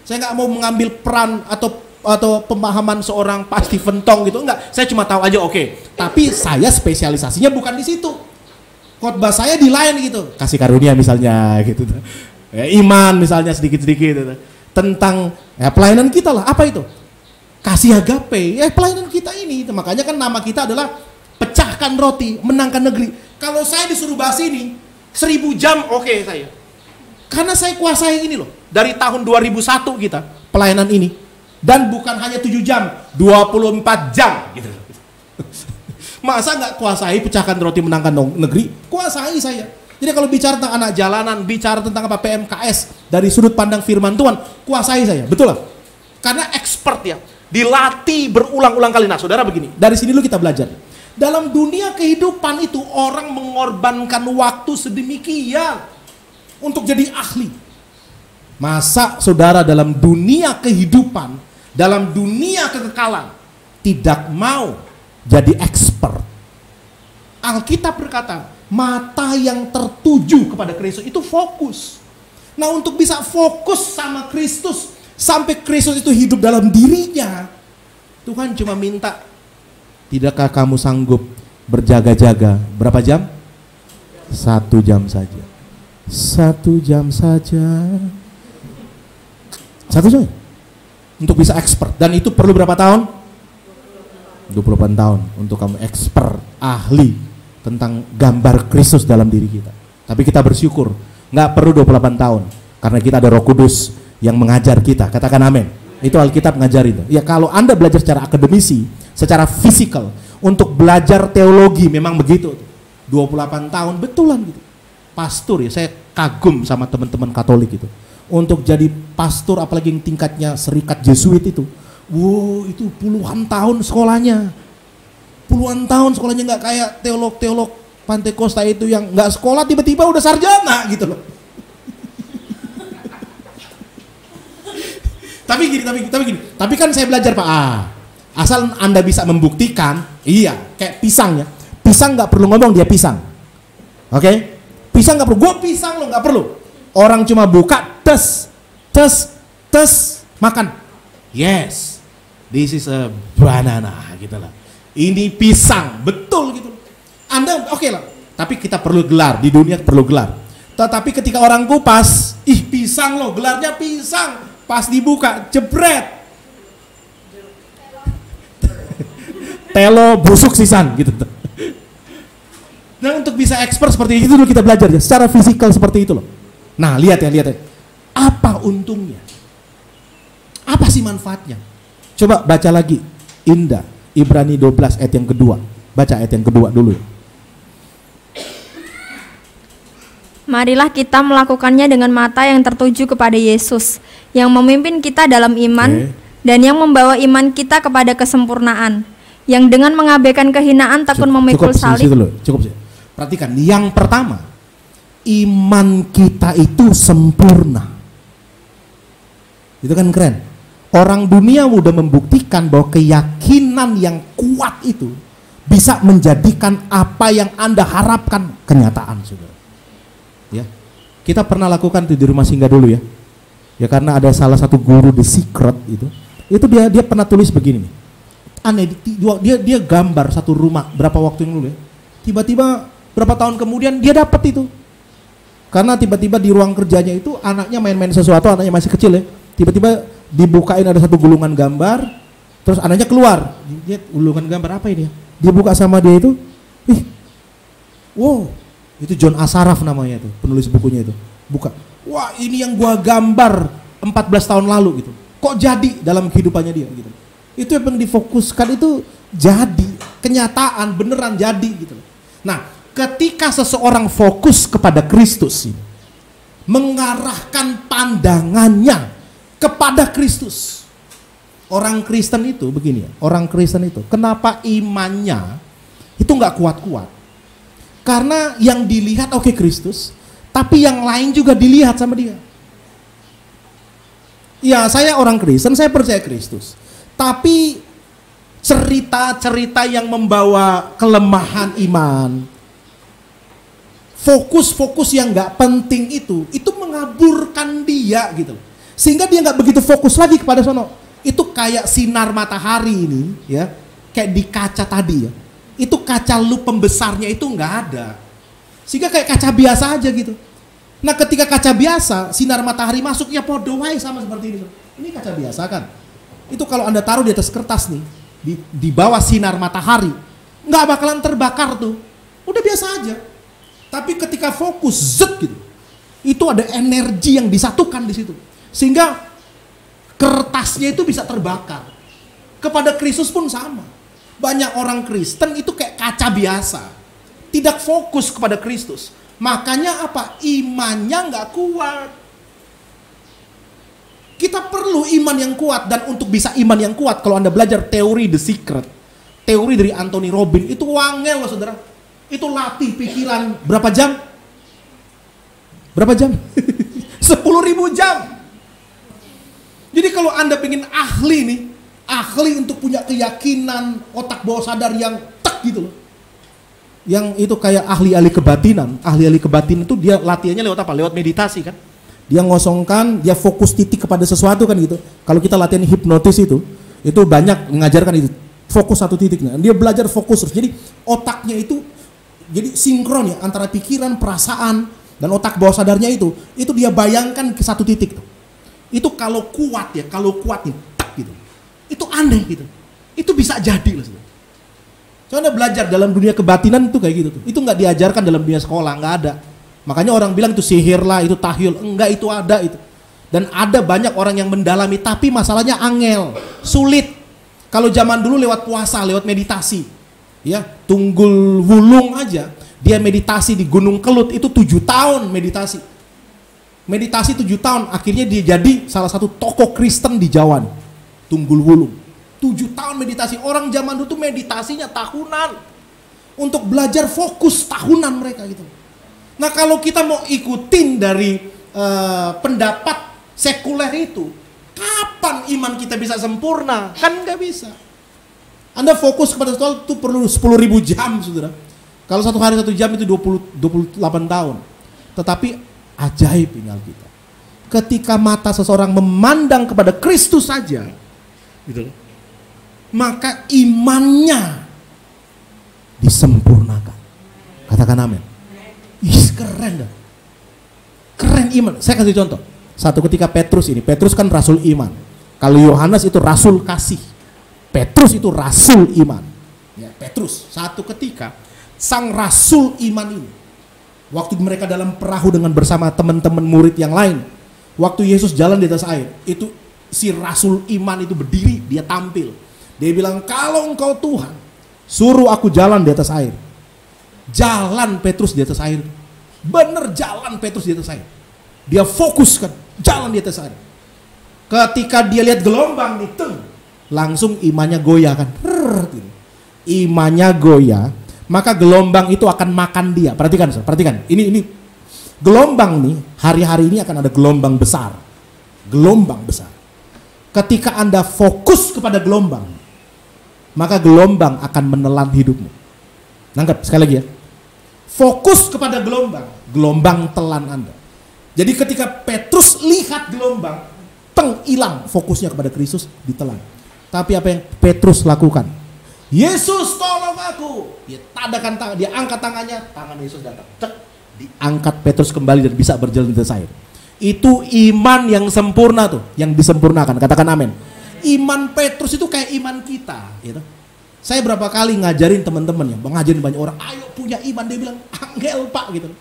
Saya nggak mau mengambil peran atau pemahaman seorang Pak Stephen Tong gitu, enggak. Saya cuma tahu aja oke. Tapi saya spesialisasinya bukan di situ. Khotbah saya di lain gitu. Kasih karunia misalnya gitu. Ya, iman misalnya sedikit-sedikit gitu. Tentang ya, pelayanan kita lah. Apa itu? Kasih agape. Ya pelayanan kita ini. Makanya kan nama kita adalah pecahkan roti, menangkan negeri. Kalau saya disuruh bahas ini 1000 jam oke saya. Karena saya kuasai ini loh. Dari tahun 2001 kita pelayanan ini. Dan bukan hanya 7 jam, 24 jam gitu. Masa nggak kuasai pecahkan roti menangkan negeri? Kuasai saya. Jadi kalau bicara tentang anak jalanan, bicara tentang apa PMKS dari sudut pandang firman Tuhan, kuasai saya. Betul lah. Karena expert ya. Dilatih berulang-ulang kali. Nah saudara begini, dari sini dulu kita belajar. Dalam dunia kehidupan itu orang mengorbankan waktu sedemikian untuk jadi ahli. Masa saudara dalam dunia kehidupan, dalam dunia kekekalan tidak mau jadi expert? Alkitab berkata, mata yang tertuju kepada Kristus itu fokus. Nah untuk bisa fokus sama Kristus, sampai Kristus itu hidup dalam dirinya, Tuhan cuma minta, tidakkah kamu sanggup berjaga-jaga berapa jam? 1 jam saja. 1 jam saja. 1 jam untuk bisa expert. Dan itu perlu berapa tahun? 28 tahun untuk kamu expert, ahli tentang gambar Kristus dalam diri kita. Tapi kita bersyukur nggak perlu 28 tahun karena kita ada Roh Kudus yang mengajar kita. Katakan amin. Itu Alkitab ngajarin. Ya kalau Anda belajar secara akademisi, secara fisikal, untuk belajar teologi memang begitu. 28 tahun betulan gitu. Pastor ya, saya kagum sama teman-teman Katolik itu. Untuk jadi pastor apalagi yang tingkatnya serikat Jesuit itu. Wow, itu puluhan tahun sekolahnya. Puluhan tahun sekolahnya, nggak kayak teolog-teolog Pantekosta itu yang nggak sekolah tiba-tiba udah sarjana gitu loh. Tapi gini. Tapi kan saya belajar Pak. Asal Anda bisa membuktikan, iya, kayak pisang ya. Pisang nggak perlu ngomong dia pisang. Oke? Pisang nggak perlu. Gue pisang lo nggak perlu. Orang cuma buka, tes, makan. Yes, this is a banana gitu lah. Ini pisang, betul gitu. Anda oke lah. Tapi kita perlu gelar, di dunia perlu gelar. Tetapi ketika orang kupas, pisang loh, gelarnya pisang. Pas dibuka, jebret. Telo busuk sisan gitu. Nah, untuk bisa expert seperti itu dulu kita belajar ya, secara fisikal seperti itu loh. Nah, lihat ya. Apa untungnya? Apa sih manfaatnya? Coba baca lagi, Indah, Ibrani 12 ayat yang kedua. Baca ayat yang kedua dulu. Marilah kita melakukannya dengan mata yang tertuju kepada Yesus, yang memimpin kita dalam iman, dan yang membawa iman kita kepada kesempurnaan, yang dengan mengabaikan kehinaan takut memikul salib. Cukup sih. Perhatikan, yang pertama, iman kita itu sempurna. Itu kan keren. Orang dunia udah membuktikan bahwa keyakinan yang kuat itu bisa menjadikan apa yang Anda harapkan kenyataan, saudara. Ya, kita pernah lakukan itu di rumah singgah dulu ya. Ya karena ada salah satu guru The Secret itu dia pernah tulis begini nih. Aneh, dia gambar satu rumah berapa waktu yang lalu ya. Tiba-tiba berapa tahun kemudian dia dapat itu. Karena tiba-tiba di ruang kerjanya itu anaknya main-main sesuatu, anaknya masih kecil ya. Tiba-tiba dibukain ada satu gulungan gambar, terus anaknya keluar. Dia gulungan gambar apa ini ya? Dia buka sama dia itu, wow, itu John Asaraf namanya itu, penulis bukunya itu. Buka, wah ini yang gua gambar 14 tahun lalu gitu. Kok jadi dalam kehidupannya dia gitu. Itu yang difokuskan itu jadi, kenyataan beneran jadi gitu. Nah, ketika seseorang fokus kepada Kristus, mengarahkan pandangannya kepada Kristus. Orang Kristen itu begini ya, orang Kristen itu kenapa imannya itu nggak kuat-kuat? Karena yang dilihat oke Kristus, tapi yang lain juga dilihat sama dia. Ya saya orang Kristen, saya percaya Kristus, tapi cerita-cerita yang membawa kelemahan iman, fokus-fokus yang nggak penting itu mengaburkan dia gitu, sehingga dia nggak begitu fokus lagi kepada sono. Itu kayak sinar matahari ini ya, kayak di kaca tadi ya, itu kaca lup pembesarnya itu nggak ada, sehingga kayak kaca biasa aja gitu. Nah ketika kaca biasa sinar matahari masuk ya podo wae sama seperti ini kaca biasa kan. Itu kalau Anda taruh di atas kertas nih, di bawah sinar matahari nggak bakalan terbakar tuh, udah biasa aja. Tapi ketika fokus zet gitu, itu ada energi yang disatukan di situ, sehingga kertasnya itu bisa terbakar. Kepada Kristus pun sama. Banyak orang Kristen itu kayak kaca biasa, tidak fokus kepada Kristus. Makanya apa? Imannya nggak kuat. Kita perlu iman yang kuat, dan untuk bisa iman yang kuat, kalau Anda belajar teori The Secret, teori dari Anthony Robbins, itu wangel loh saudara. Itu latih pikiran berapa jam? Berapa jam? 10.000 jam. Jadi kalau Anda pengen ahli nih, ahli untuk punya keyakinan otak bawah sadar yang tek gitu loh. Yang itu kayak ahli-ahli kebatinan. Ahli-ahli kebatin itu dia latihannya lewat apa? Lewat meditasi kan. Dia ngosongkan, dia fokus titik kepada sesuatu kan gitu. Kalau kita latihan hipnotis itu banyak mengajarkan itu. Fokus satu titik. Nah, dia belajar fokus terus. Jadi otaknya itu jadi sinkron ya antara pikiran, perasaan dan otak bawah sadarnya itu dia bayangkan ke satu titik tuh. Itu kalau kuat ya, kalau kuat nih, tak gitu. Itu aneh gitu. Itu bisa jadi loh. Soalnya belajar dalam dunia kebatinan itu kayak gitu tuh. Itu nggak diajarkan dalam dunia sekolah, nggak ada. Makanya orang bilang itu sihir lah, itu tahyul. Enggak, itu ada itu. Dan ada banyak orang yang mendalami, tapi masalahnya angel, sulit. Kalau zaman dulu lewat puasa, lewat meditasi. Ya, Tunggul Wulung aja, dia meditasi di Gunung Kelut itu 7 tahun meditasi. Meditasi 7 tahun, akhirnya dia jadi salah satu tokoh Kristen di Jawa nih. Tunggul Wulung 7 tahun meditasi. Orang zaman dulu tuh meditasinya tahunan. Untuk belajar fokus tahunan mereka gitu. Nah kalau kita mau ikutin dari pendapat sekuler itu, kapan iman kita bisa sempurna? Kan nggak bisa. Anda fokus kepada sesuatu itu perlu 10.000 jam saudara. Kalau satu hari 1 jam itu 28 tahun. Tetapi ajaib tinggal kita. Ketika mata seseorang memandang kepada Kristus saja, gitu, maka imannya disempurnakan. Katakan amin. Keren dah. Keren iman. Saya kasih contoh. Satu ketika Petrus kan rasul iman. Kalau Yohanes itu rasul kasih. Petrus itu rasul iman. Ya, Petrus satu ketika sang rasul iman ini. Waktu mereka dalam perahu dengan bersama teman-teman murid yang lain, waktu Yesus jalan di atas air, itu si rasul iman itu berdiri, dia tampil. Dia bilang, kalau engkau Tuhan, suruh aku jalan di atas air. Jalan Petrus di atas air. Bener jalan Petrus di atas air. Dia fokuskan, jalan di atas air. Ketika dia lihat gelombang nih, langsung imannya goyah kan. Imannya goyah, maka gelombang itu akan makan dia. Perhatikan, perhatikan. Ini gelombang nih, hari-hari ini akan ada gelombang besar. Gelombang besar. Ketika Anda fokus kepada gelombang, maka gelombang akan menelan hidupmu. Nangkep sekali lagi ya. Fokus kepada gelombang, gelombang telan Anda. Jadi ketika Petrus lihat gelombang, hilang fokusnya kepada Kristus, ditelan. Tapi apa yang Petrus lakukan? Yesus tolong aku. Dia tadakan tangan, dia angkat tangannya, tangan Yesus datang. Cek, diangkat Petrus kembali dan bisa berjalan di atas air. Itu iman yang sempurna tuh, yang disempurnakan. Katakan amin. Iman Petrus itu kayak iman kita, gitu. Saya berapa kali ngajarin teman-teman ya, ngajarin banyak orang, ayo punya iman, dia bilang angel Pak gitu.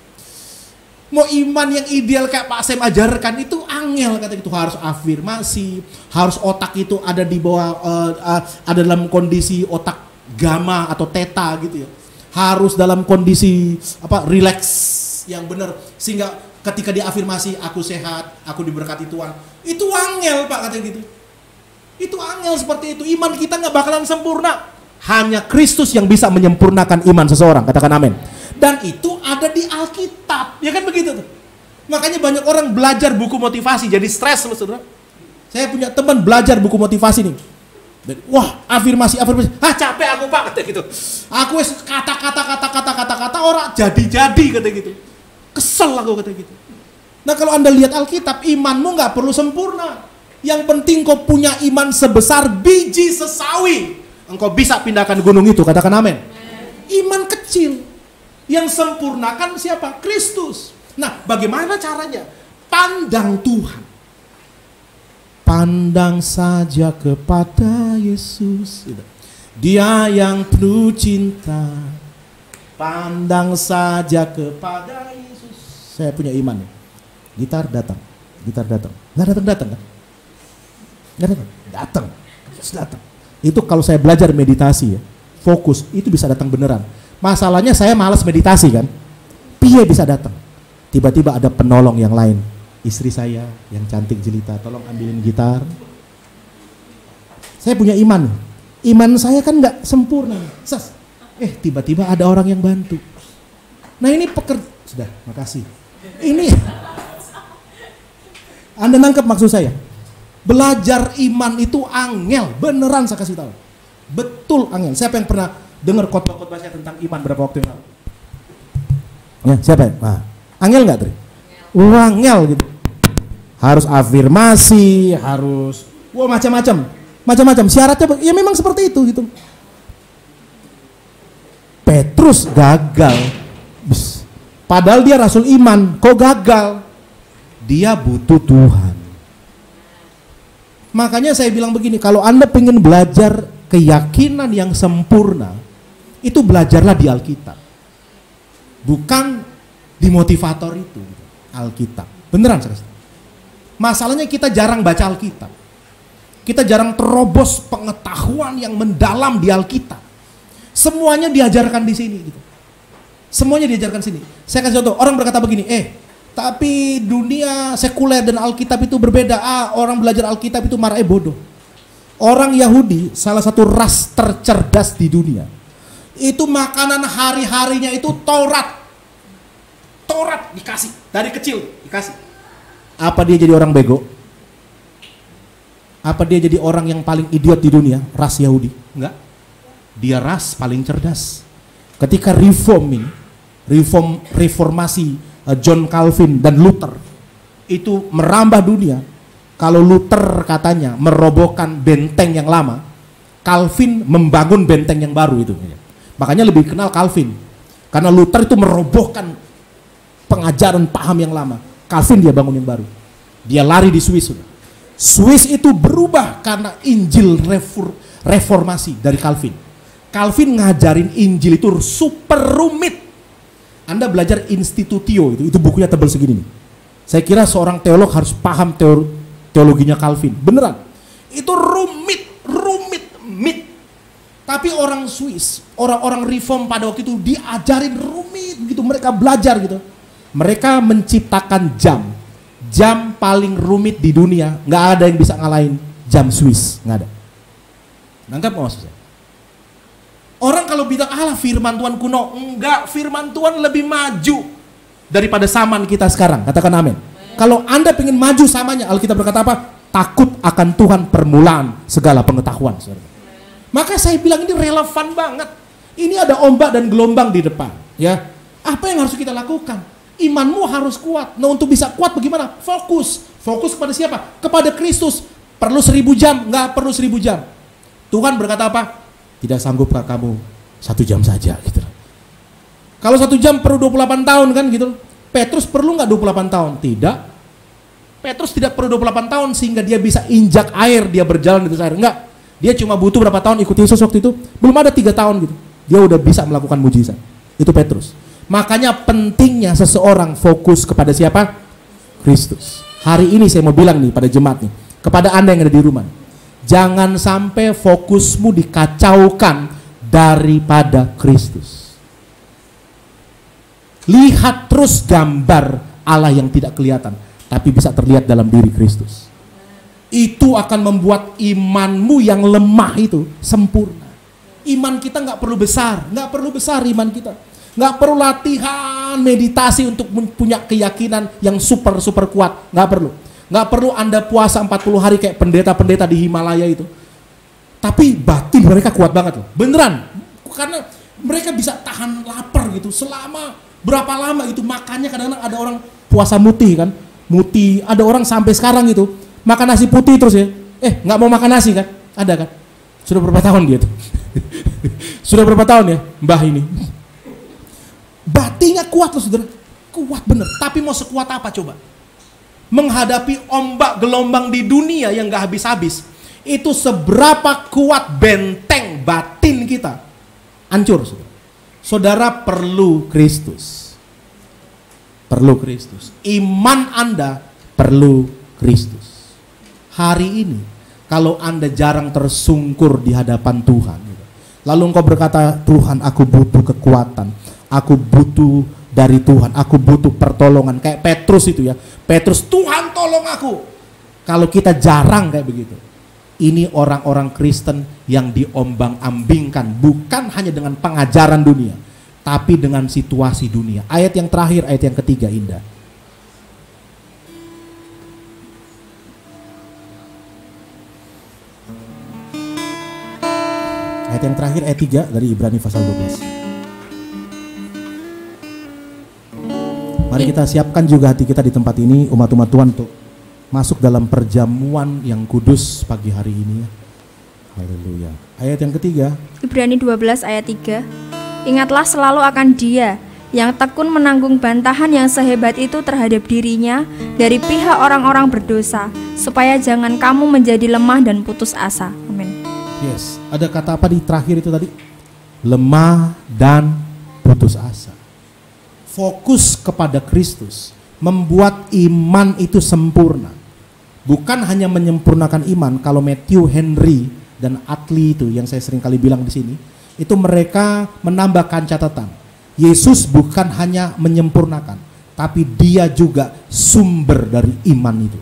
Mau iman yang ideal kayak Pak Sam ajarkan itu angel, kata itu harus afirmasi, harus otak itu ada di bawah, ada dalam kondisi otak gamma atau theta gitu ya. Harus dalam kondisi relax yang benar, sehingga ketika dia afirmasi aku sehat, aku diberkati Tuhan, itu angel Pak, kata gitu. Itu angel seperti itu. Iman kita nggak bakalan sempurna. Hanya Kristus yang bisa menyempurnakan iman seseorang. Katakan amin. Dan itu ada di Alkitab. Ya kan begitu tuh. Makanya banyak orang belajar buku motivasi jadi stres loh saudara. Saya punya teman belajar buku motivasi nih. Wah, afirmasi. Capek aku Pak, kata gitu. Aku kata-kata orang jadi kata gitu. Kesel aku kata gitu. Nah, kalau Anda lihat Alkitab, imanmu nggak perlu sempurna. Yang penting kau punya iman sebesar biji sesawi. Engkau bisa pindahkan gunung itu, katakan amin. Iman kecil. Yang sempurnakan siapa? Kristus. Nah, bagaimana caranya? Pandang Tuhan. Pandang saja kepada Yesus. Dia yang penuh cinta. Pandang saja kepada Yesus. Saya punya iman. Gitar datang. Nggak datang kan? Nggak datang. Itu kalau saya belajar meditasi ya, fokus, itu bisa datang beneran. Masalahnya saya malas meditasi kan. Piye bisa datang? Tiba-tiba ada penolong yang lain. Istri saya yang cantik jelita, tolong ambilin gitar. Saya punya iman. Iman saya kan nggak sempurna. Tiba-tiba ada orang yang bantu. Nah ini sudah, makasih. Ini Anda nangkep maksud saya? Belajar iman itu angel, beneran saya kasih tahu. Betul angel. Siapa yang pernah dengar khotbah-khotbah saya tentang iman berapa waktu yang lalu? Ya, siapa ya? Nah, angel nggak, Tri? Angel gitu. Harus afirmasi, harus macam-macam. Syaratnya ya memang seperti itu gitu. Petrus gagal. Padahal dia rasul iman, kok gagal? Dia butuh Tuhan. Makanya saya bilang begini, kalau Anda pengen belajar keyakinan yang sempurna, itu belajarlah di Alkitab. Bukan di motivator itu, Alkitab. Beneran saya. Masalahnya kita jarang baca Alkitab. Kita jarang terobos pengetahuan yang mendalam di Alkitab. Semuanya diajarkan di sini gitu. Semuanya diajarkan di sini. Saya kasih contoh, orang berkata begini, tapi dunia sekuler dan Alkitab itu berbeda. Orang belajar Alkitab itu marahnya bodoh. Orang Yahudi, salah satu ras tercerdas di dunia. Itu makanan hari-harinya itu Taurat. Taurat dikasih, dari kecil dikasih. Apa dia jadi orang bego? Apa dia jadi orang yang paling idiot di dunia? Ras Yahudi? Enggak. Dia ras paling cerdas. Ketika reformasi John Calvin dan Luther itu merambah dunia. Kalau Luther katanya merobohkan benteng yang lama, Calvin membangun benteng yang baru itu. Makanya lebih kenal Calvin. Karena Luther itu merobohkan pengajaran paham yang lama. Calvin dia bangun yang baru. Dia lari di Swiss. Swiss itu berubah karena Injil reformasi dari Calvin. Calvin ngajarin Injil itu super rumit. Anda belajar Institutio, itu bukunya tebal segini nih. Saya kira seorang teolog harus paham teologinya Calvin. Beneran. Itu rumit. Tapi orang Swiss, orang-orang reform pada waktu itu diajarin rumit gitu. Mereka belajar gitu. Mereka menciptakan jam paling rumit di dunia. Nggak ada yang bisa ngalahin jam Swiss. Nggak ada. Nangkap nggak maksud saya? Orang kalau bilang, alah firman Tuhan kuno. Enggak, firman Tuhan lebih maju daripada zaman kita sekarang. Katakan amin. Kalau Anda pengen maju samanya, Alkitab berkata apa? Takut akan Tuhan permulaan segala pengetahuan. Saudara. Maka saya bilang ini relevan banget. Ini ada ombak dan gelombang di depan. Ya, apa yang harus kita lakukan? Imanmu harus kuat. Nah, untuk bisa kuat bagaimana? Fokus kepada siapa? Kepada Kristus. Perlu 1000 jam? Nggak perlu 1000 jam. Tuhan berkata apa? Tidak sanggupkah kamu 1 jam saja gitu. Kalau 1 jam perlu 28 tahun kan gitu. Petrus perlu nggak 28 tahun? Tidak. Petrus tidak perlu 28 tahun sehingga dia bisa injak air, dia berjalan di atas air. Enggak. Dia cuma butuh berapa tahun ikut Yesus waktu itu? Belum ada 3 tahun gitu. Dia udah bisa melakukan mujizat. Itu Petrus. Makanya pentingnya seseorang fokus kepada siapa? Kristus. Hari ini saya mau bilang nih pada jemaat nih, kepada Anda yang ada di rumah. Jangan sampai fokusmu dikacaukan daripada Kristus. Lihat terus gambar Allah yang tidak kelihatan, tapi bisa terlihat dalam diri Kristus. Itu akan membuat imanmu yang lemah itu sempurna. Iman kita nggak perlu besar iman kita. Nggak perlu latihan meditasi untuk punya keyakinan yang super kuat, nggak perlu. Nggak perlu Anda puasa 40 hari kayak pendeta-pendeta di Himalaya itu. Tapi batin mereka kuat banget loh, beneran. Karena mereka bisa tahan lapar gitu selama berapa lama gitu. Makanya kadang-kadang ada orang puasa mutih kan, ada orang sampai sekarang itu makan nasi putih terus ya. Nggak mau makan nasi kan? Ada kan? Sudah berapa tahun dia tuh? Sudah berapa tahun ya mbah ini? Batinnya kuat loh saudara. Kuat bener. Tapi mau sekuat apa coba? Menghadapi ombak gelombang di dunia yang gak habis-habis. Itu seberapa kuat benteng batin kita. Hancur saudara. Saudara perlu Kristus. Perlu Kristus. Iman Anda perlu Kristus. Hari ini kalau Anda jarang tersungkur di hadapan Tuhan, lalu engkau berkata, Tuhan aku butuh kekuatan, aku butuh dari Tuhan, aku butuh pertolongan. Kayak Petrus itu ya, Petrus, Tuhan tolong aku. Kalau kita jarang kayak begitu, ini orang-orang Kristen yang diombang-ambingkan, bukan hanya dengan pengajaran dunia, tapi dengan situasi dunia. Ayat yang terakhir, ayat yang ketiga indah. Ayat yang terakhir, ayat 3 dari Ibrani pasal 12. Mari kita siapkan juga hati kita di tempat ini, umat-umat Tuhan, untuk masuk dalam perjamuan yang kudus pagi hari ini. Haleluya. Ayat yang ketiga, Ibrani 12 ayat 3. Ingatlah selalu akan Dia yang tekun menanggung bantahan yang sehebat itu terhadap dirinya dari pihak orang-orang berdosa, supaya jangan kamu menjadi lemah dan putus asa. Amin. Yes, ada kata apa di terakhir itu tadi? Lemah dan putus asa. Fokus kepada Kristus membuat iman itu sempurna. Bukan hanya menyempurnakan iman. Kalau Matthew Henry dan Atli itu yang saya sering kali bilang di sini, itu mereka menambahkan catatan. Yesus bukan hanya menyempurnakan, tapi Dia juga sumber dari iman itu.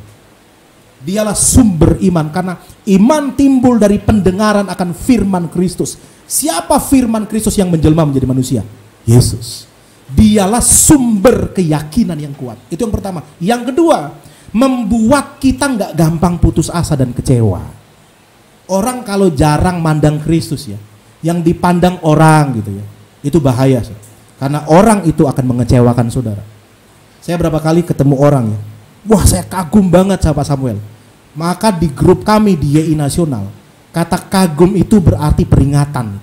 Dialah sumber iman, karena iman timbul dari pendengaran akan firman Kristus. Siapa firman Kristus yang menjelma menjadi manusia? Yesus. Dialah sumber keyakinan yang kuat. Itu yang pertama. Yang kedua, membuat kita nggak gampang putus asa dan kecewa. Orang kalau jarang mandang Kristus ya, yang dipandang orang gitu ya, itu bahaya. Karena orang itu akan mengecewakan saudara. Saya berapa kali ketemu orang ya, wah saya kagum banget sama Samuel. Maka di grup kami di YI Nasional, kata kagum itu berarti peringatan.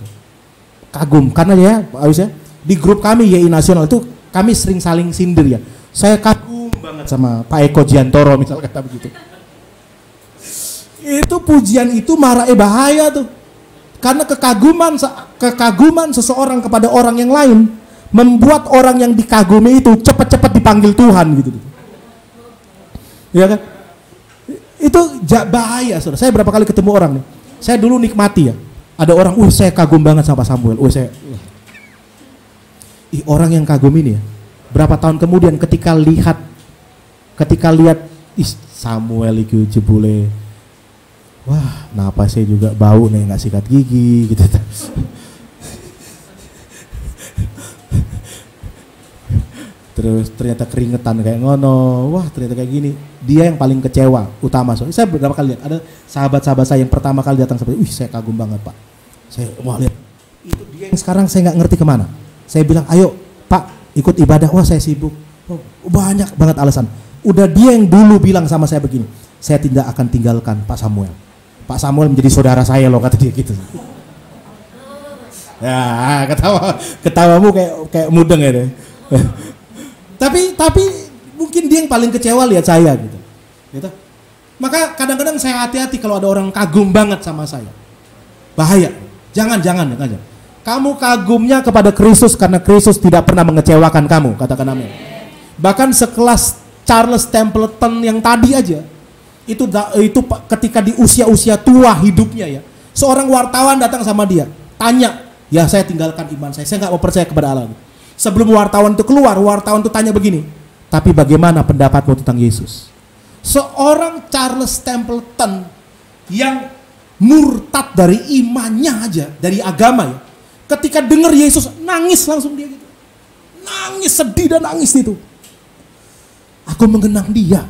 Kagum, karena ya harusnya di grup kami YI Nasional itu kami sering saling sindir ya. Saya kagum banget sama Pak Eko Jiantoro misal kata begitu. Itu pujian itu marahnya bahaya tuh. Karena kekaguman seseorang kepada orang yang lain membuat orang yang dikagumi itu cepat-cepat dipanggil Tuhan gitu. Ya kan? Itu bahaya, saudara. Saya berapa kali ketemu orang nih. Saya dulu nikmati ya. Ada orang, saya kagum banget sama Pak Samuel. Orang yang kagum ini ya. Berapa tahun kemudian ketika lihat Samuel itu jebule, wah, napa saya juga bau nih nggak sikat gigi gitu. Terus ternyata keringetan kayak ngono, wah ternyata kayak gini. Dia yang paling kecewa, utama. Saya beberapa kali lihat, ada sahabat-sahabat saya yang pertama kali datang seperti, saya kagum banget Pak. Saya mau lihat, itu dia yang sekarang saya nggak ngerti kemana. Saya bilang, ayo Pak ikut ibadah, wah saya sibuk. Oh, banyak banget alasan. Udah dia yang dulu bilang sama saya begini, saya tidak akan tinggalkan Pak Samuel. Pak Samuel menjadi saudara saya loh, kata dia gitu. Ya, ketawamu kayak mudeng ya deh. Tapi mungkin dia yang paling kecewa lihat saya gitu. Maka kadang-kadang saya hati-hati kalau ada orang kagum banget sama saya. Bahaya. Jangan. Kamu kagumnya kepada Kristus karena Kristus tidak pernah mengecewakan kamu, katakan amin. Bahkan sekelas Charles Templeton yang tadi aja, itu ketika di usia tua hidupnya ya, seorang wartawan datang sama dia, tanya, ya saya tinggalkan iman saya nggak mau percaya kepada Allah. Sebelum wartawan itu keluar, wartawan itu tanya begini, tapi bagaimana pendapatmu tentang Yesus? Seorang Charles Templeton yang murtad dari imannya aja, dari agama ya, ketika dengar Yesus nangis langsung dia gitu. Nangis, sedih dan nangis itu. Aku mengenang dia,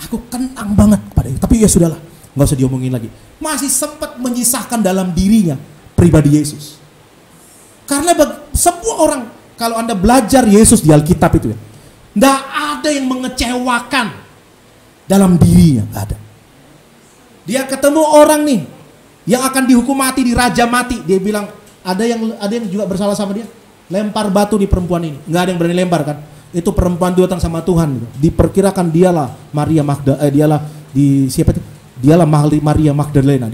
aku kenang banget pada dia. Tapi ya sudahlah, nggak usah diomongin lagi. Masih sempat menyisahkan dalam dirinya pribadi Yesus. Karena semua orang, kalau Anda belajar Yesus di Alkitab itu ya, nggak ada yang mengecewakan dalam dirinya, nggak ada. Dia ketemu orang nih yang akan dihukum mati, dirajam mati. Dia bilang, ada yang juga bersalah sama dia, lempar batu di perempuan ini. Nggak ada yang berani lempar kan? Itu perempuan datang sama Tuhan. Diperkirakan dialah Maria Maria Magdalena.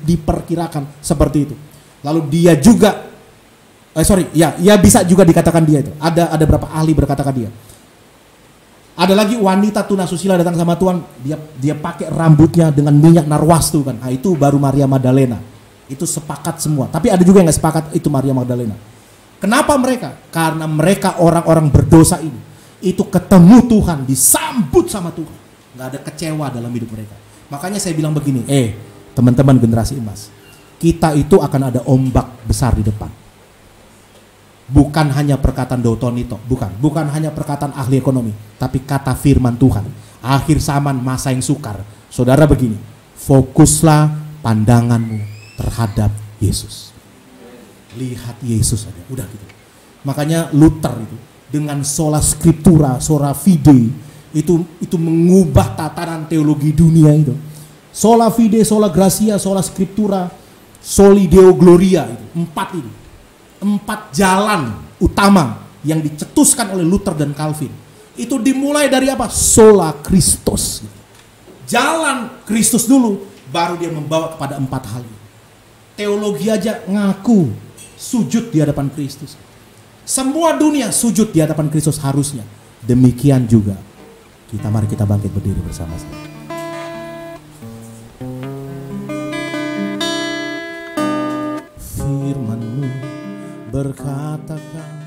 Diperkirakan seperti itu. Lalu dia juga, bisa juga dikatakan dia itu. Ada beberapa ahli berkatakan dia. Ada lagi wanita tunasusila datang sama Tuhan, dia pakai rambutnya dengan minyak narwastu kan. Nah, itu baru Maria Magdalena. Itu sepakat semua. Tapi ada juga yang nggak sepakat, itu Maria Magdalena. Kenapa mereka? Karena mereka orang-orang berdosa ini. Itu ketemu Tuhan, disambut sama Tuhan. Nggak ada kecewa dalam hidup mereka. Makanya saya bilang begini, teman-teman generasi emas, kita itu akan ada ombak besar di depan. Bukan hanya perkataan Doutonito, bukan hanya perkataan ahli ekonomi, tapi kata firman Tuhan. Akhir zaman, masa yang sukar. Saudara begini, fokuslah pandanganmu terhadap Yesus. Lihat Yesus aja, udah gitu. Makanya Luther itu dengan sola scriptura, sola fide itu mengubah tatanan teologi dunia itu. Sola fide, sola gratia, sola scriptura, soli deo gloria itu. Empat jalan utama yang dicetuskan oleh Luther dan Calvin. Itu dimulai dari apa? Sola Christus. Jalan Kristus dulu, baru dia membawa kepada empat hal. Teologi aja ngaku sujud di hadapan Kristus. Semua dunia sujud di hadapan Kristus harusnya. Demikian juga mari kita bangkit berdiri bersama-sama. Firman-Mu berkatakan,